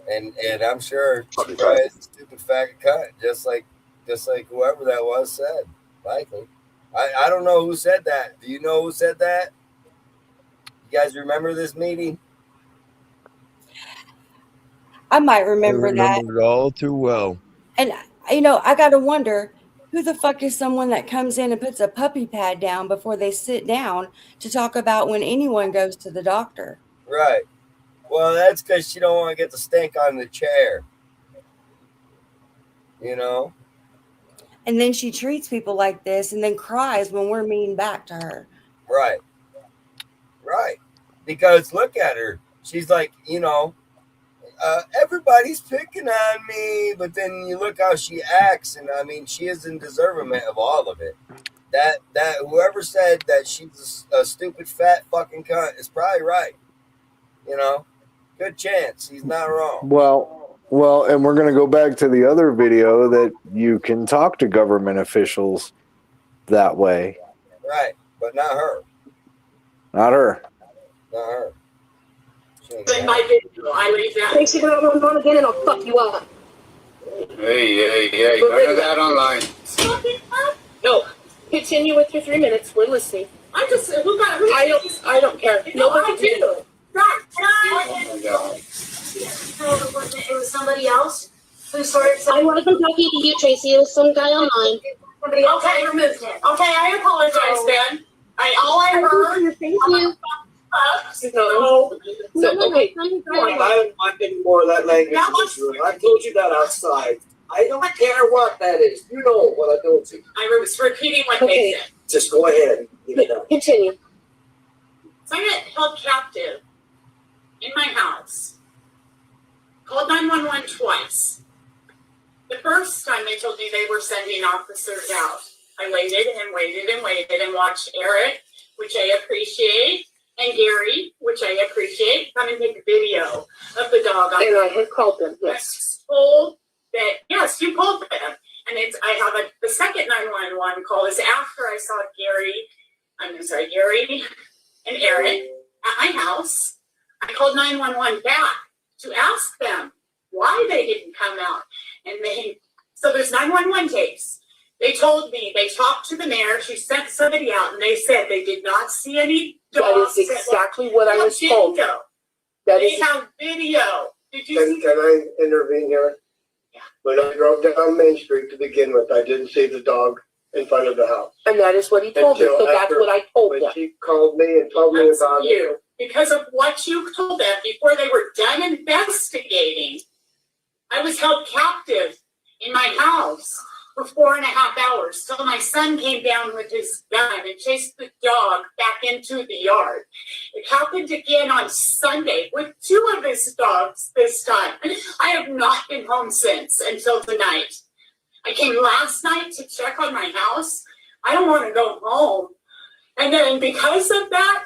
and I'm sure she probably is a stupid fat cunt, just like whoever that was said. Likely. I don't know who said that. Do you know who said that? You guys remember this meeting? I might remember that. it all too well. And I gotta wonder, who the fuck is someone that comes in and puts a puppy pad down before they sit down to talk about when anyone goes to the doctor? Right. Well, that's because she don't want to get the stink on the chair. You know? And then she treats people like this and then cries when we're mean back to her. Right. Right. Because look at her. She's like, everybody's picking on me, but then you look how she acts, and I mean, she is in deservement of all of it. That whoever said that she's a stupid fat fucking cunt is probably right. Good chance he's not wrong. Well, and we're going to go back to the other video that you can talk to government officials that way. Right, but not her. Not her. Not her. In my video, I leave that. Thanks for going on again and I'll fuck you up. Hey, none of that online. No. Continue with your 3 minutes. We're listening. I just, who I don't care. Nobody do. do. It was somebody else who started saying. I wasn't talking to you, Tracy. It was some guy online. Okay, remove him. Okay, I apologize, Ben. All I heard. Thank you. No. So, okay. I don't want any more of that language in this room. I told you that outside. I don't care what that is. You know what I told you. I was repeating what they said. Just go ahead. Give it up. Continue. So I got held captive in my house. Called 911 twice. The first time they told me they were sending officers out. I waited and waited and waited and watched Eric, which I appreciate, and Gary, which I appreciate, come and take a video of the dog. And I had called them, yes. Told that, yes, you called them. And I have the second 911 call is after I saw Gary and Eric at my house. I called 911 back to ask them why they didn't come out. And so there's 911 tapes. They told me, they talked to the mayor, she sent somebody out, and they said they did not see any dogs. That is exactly what I was told. They have video. Did you see? Can I intervene here? Yeah. When I drove down Main Street to begin with, I didn't see the dog in front of the house. And that is what he told me, so that's what I told When them. she called me and told me That's about you. it. Because of what you told them before they were done investigating, I was held captive in my house for 4.5 hours till my son came down with his gun and chased the dog back into the yard. It happened again on Sunday with 2 of his dogs this time. I have not been home since until tonight. I came last night to check on my house. I don't want to go home. And then because of that,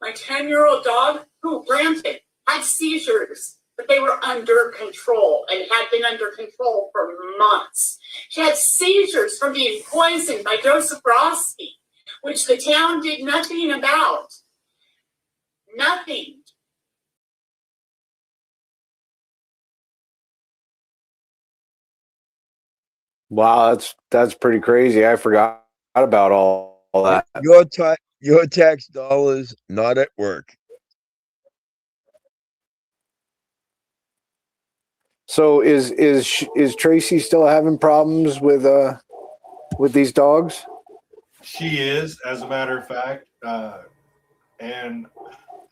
my 10-year-old dog, who granted had seizures, but they were under control and had been under control for months. She had seizures from being poisoned by Joseph Brodsky, which the town did nothing about. Nothing. Wow, that's pretty crazy. I forgot about all that. Your tax dollars not at work. So is Tracy still having problems with these dogs? She is, as a matter of fact, and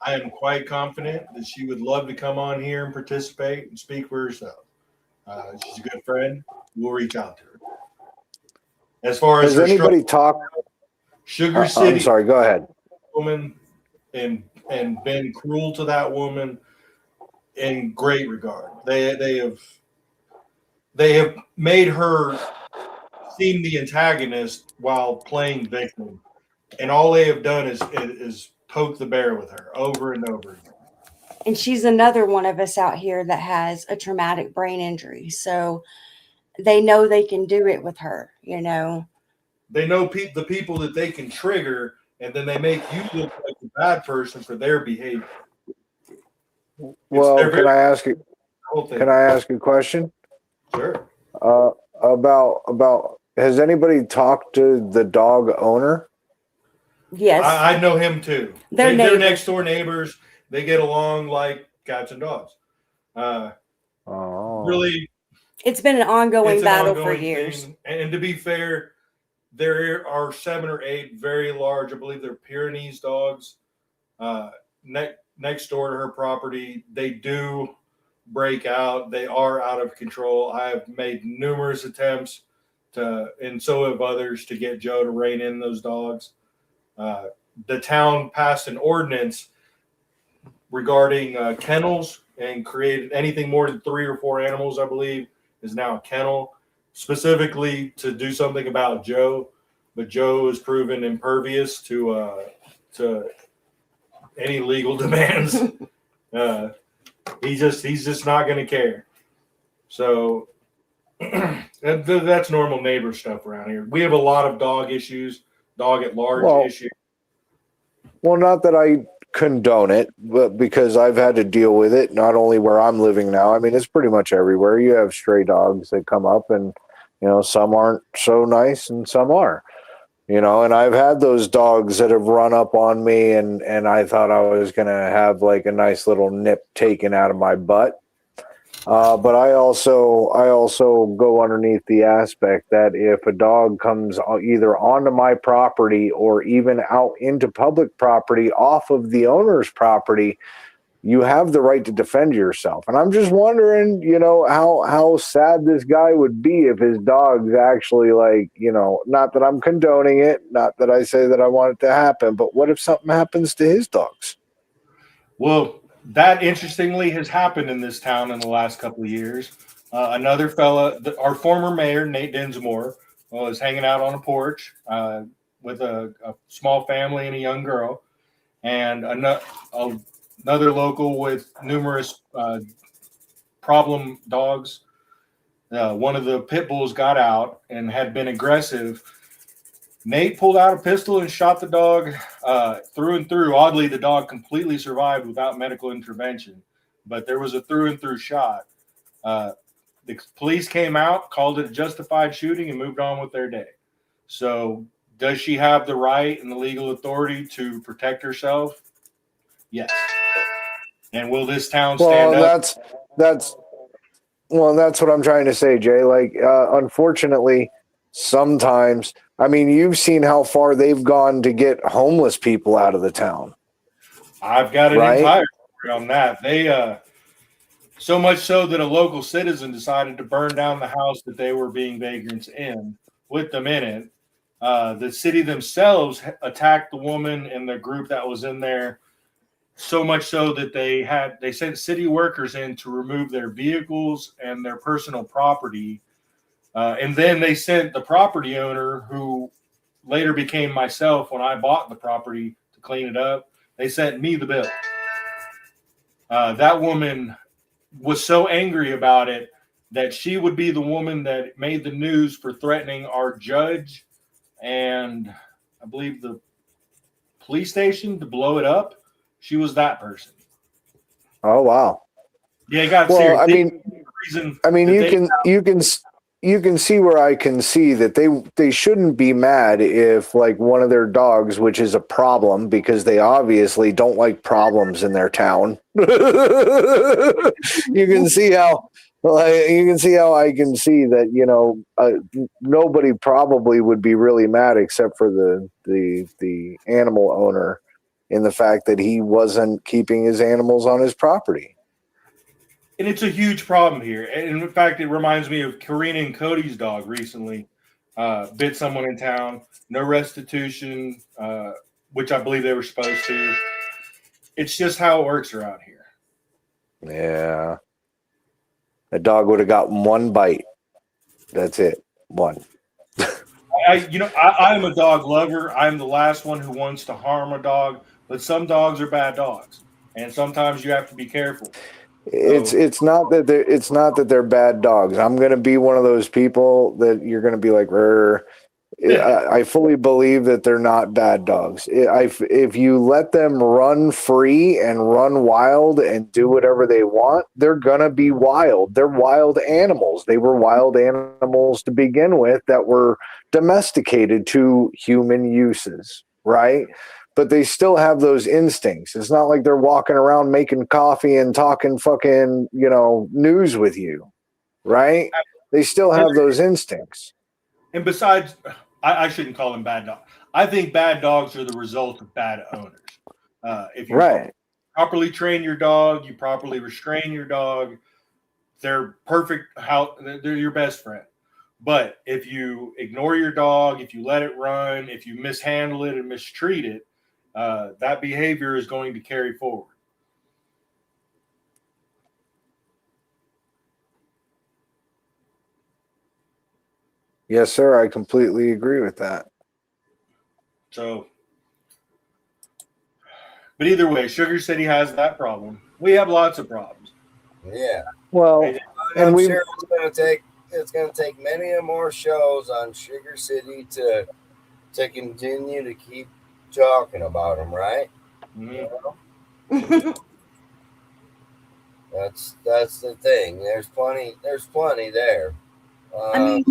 I am quite confident that she would love to come on here and participate and speak for herself. She's a good friend. We'll reach out to her. As far as has anybody talked? Sugar City, I'm sorry. Go ahead. Woman, and been cruel to that woman in great regard. They have made her seem the antagonist while playing victim, and all they have done is poke the bear with her over and over again. And she's another one of us out here that has a traumatic brain injury. So they know they can do it with her, you know. They know the people that they can trigger, and then they make you look like a bad person for their behavior. Well, can I ask you a question? Sure. About has anybody talked to the dog owner? Yes. I know him too. They're They're next door neighbors. They get along like cats and dogs. Really, it's been an ongoing it's an battle for ongoing years. thing. And to be fair, there are 7 or 8 very large, I believe they're Pyrenees dogs, next door to her property. They do break out. They are out of control. I have made numerous attempts and so have others, to get Joe to rein in those dogs. The town passed an ordinance regarding kennels and created anything more than 3 or 4 animals, I believe, is now a kennel, specifically to do something about Joe. But Joe is proven impervious to any legal demands. He's just not going to care. So that's normal neighbor stuff around here. We have a lot of dog issues, dog at large issues. Well, not that condone it, but because I've had to deal with it, not only where I'm living now. I mean, it's pretty much everywhere. You have stray dogs that come up, and some aren't so nice and some are. And I've had those dogs that have run up on me, and I thought I was going to have like a nice little nip taken out of my butt. But I also go underneath the aspect that if a dog comes either onto my property or even out into public property off of the owner's property, you have the right to defend yourself. And I'm just wondering, how sad this guy would be if his dog's actually not that I'm condoning it, not that I say that I want it to happen, but what if something happens to his dogs? Well, that interestingly has happened in this town in the last couple of years. Another fella, our former mayor, Nate Dinsmore, was hanging out on a porch with a small family and a young girl, and another local with numerous problem dogs. One of the pit bulls got out and had been aggressive. Nate pulled out a pistol and shot the dog through and through. Oddly, the dog completely survived without medical intervention, but there was a through and through shot. The police came out, called it a justified shooting, and moved on with their day. So does she have the right and the legal authority to protect herself? Yes. And will this town stand up? That's what I'm trying to say, Jay. Unfortunately, sometimes, I mean, you've seen how far they've gone to get homeless people out of the town. I've got an entire story on that. They so much so that a local citizen decided to burn down the house that they were being vagrants in with them in it. The city themselves attacked the woman and the group that was in there, so much so that they sent city workers in to remove their vehicles and their personal property. And then they sent the property owner, who later became myself when I bought the property, to clean it up. They sent me the bill. That woman was so angry about it that she would be the woman that made the news for threatening our judge and I believe the police station to blow it up. She was that person. Oh, wow. Yeah, it got well, serious. You can see where I can see that they shouldn't be mad if one of their dogs, which is a problem because they obviously don't like problems in their town. You can see how I can see that nobody probably would be really mad except for the animal owner in the fact that he wasn't keeping his animals on his property. And it's a huge problem here. And in fact, it reminds me of Karina and Cody's dog recently bit someone in town. No restitution, which I believe they were supposed to. It's just how it works around here. Yeah. The dog would have gotten one bite. That's it. One. I'm a dog lover. I'm the last one who wants to harm a dog, but some dogs are bad dogs. And sometimes you have to be careful. It's not that they're bad dogs. I'm going to be one of those people that you're going to be like, I fully believe that they're not bad dogs. If you let them run free and run wild and do whatever they want, they're going to be wild. They're wild animals. They were wild animals to begin with that were domesticated to human uses, right? But they still have those instincts. It's not like they're walking around making coffee and talking fucking, news with you, right? They still have those instincts. And besides, I shouldn't call them bad dogs. I think bad dogs are the result of bad owners. If you properly train your dog, you properly restrain your dog, they're perfect. They're your best friend. But if you ignore your dog, if you let it run, if you mishandle it and mistreat it, that behavior is going to carry forward. Yes, sir. I completely agree with that. So, but either way, Sugar City has that problem. We have lots of problems. Yeah. Well, I'm sure it's going to take many more shows on Sugar City to continue to keep talking about them, right? Mm-hmm. That's the thing. There's plenty there. I mean,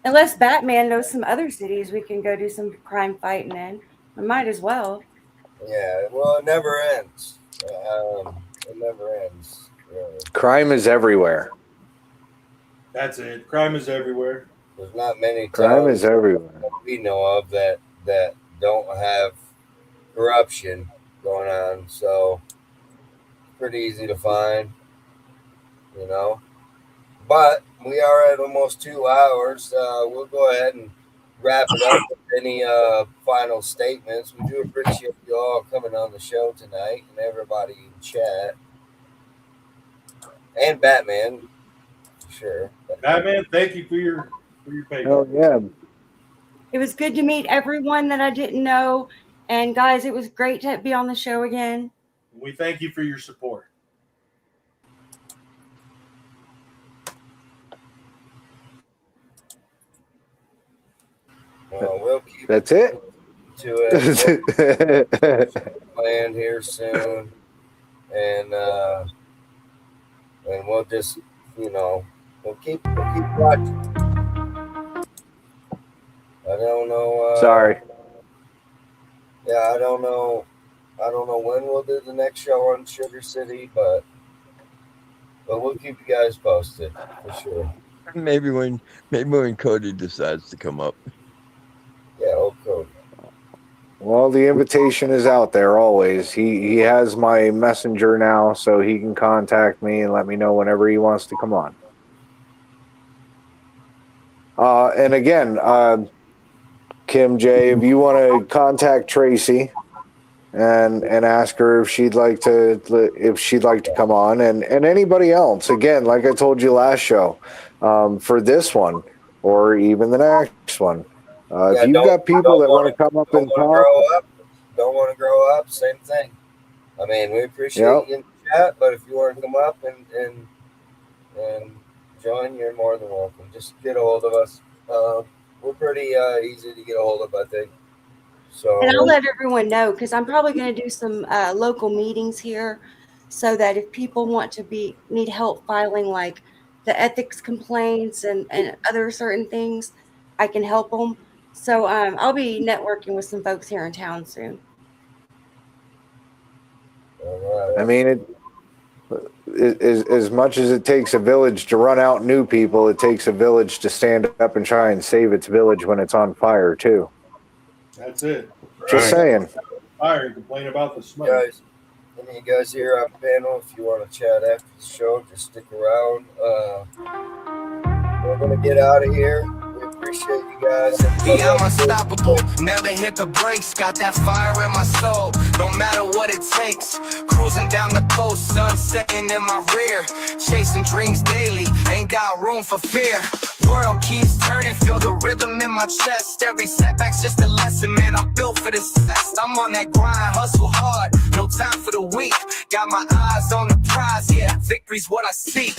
unless Batman knows some other cities we can go do some crime fighting in, we might as well. Yeah, well, it never ends. It never ends. Really. Crime is everywhere. That's it. Crime is everywhere. There's not many Crime towns is everywhere. that we know of that don't have corruption going on. So pretty easy to find, you know. But we are at almost 2 hours. We'll go ahead and wrap it up with any final statements. We do appreciate you all coming on the show tonight and everybody in chat. And Batman, sure. Batman, thank you for your patience. Oh yeah. It was good to meet everyone that I didn't know. And guys, it was great to be on the show again. We thank you for your support. We'll keep That's it. to it. Land here soon, and we'll just, you know, we'll keep watching. I don't know. Sorry. Yeah, I don't know when we'll do the next show on Sugar City, but we'll keep you guys posted for sure. Maybe when Cody decides to come up. Yeah, old Cody. Well, the invitation is out there always. He has my messenger now, so he can contact me and let me know whenever he wants to come on. And again, Kim J, if you want to contact Tracy and ask her if she'd like to come on, and anybody else, again, like I told you last show, for this one or even the next one. If you've got people that want to come up and talk, don't want to grow up, same thing. I mean, we appreciate you in the chat, but if you want to come up and join, you're more than welcome. Just get a hold of us. We're pretty easy to get a hold of, I think. So, and I'll let everyone know, because I'm probably going to do some local meetings here, so that if people need help filing like the ethics complaints and other certain things, I can help them. So I'll be networking with some folks here in town soon. I mean, as much as it takes a village to run out new people, it takes a village to stand up and try and save its village when it's on fire too. That's it. Just saying. Fire and complain about the smoke. Guys, any of you guys here on panel, if you want to chat after the show, just stick around. We're gonna get out of here. Appreciate you guys. Yeah, I'm unstoppable. Never hit the brakes. Got that fire in my soul. No matter what it takes. Cruising down the coast, sun setting in my rear. Chasing dreams daily. Ain't got room for fear. World keeps turning. Feel the rhythm in my chest. Every setback's just a lesson, man. I'm built for this test. I'm on that grind. Hustle hard. No time for the weak. Got my eyes on the prize. Yeah, victory's what I seek.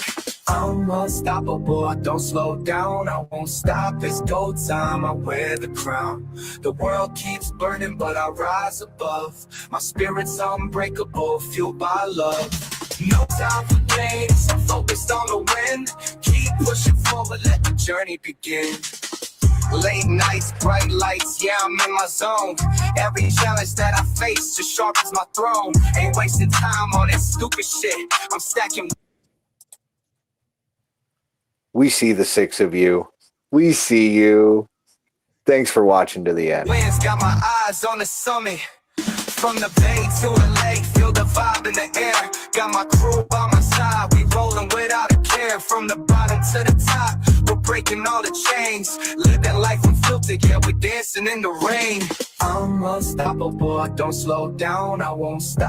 I'm unstoppable, I don't slow down, I won't stop, it's go time, I wear the crown. The world keeps burning, but I rise above. My spirit's unbreakable, fueled by love. No time for games, I'm focused on the win. Keep pushing forward, let the journey begin. Late nights, bright lights, yeah, I'm in my zone. Every challenge that I face just sharpens my throne. Ain't wasting time on that stupid shit, I'm stacking. We see the 6 of you. We see you. Thanks for watching to the end. Winds got my eyes on the summit. From the bay to the lake, feel the vibe in the air. Got my crew by my side, we rolling without a care. From the bottom to the top, we're breaking all the chains. Living life unfiltered, yeah, we're dancing in the rain. I'm unstoppable, I don't slow down, I won't stop.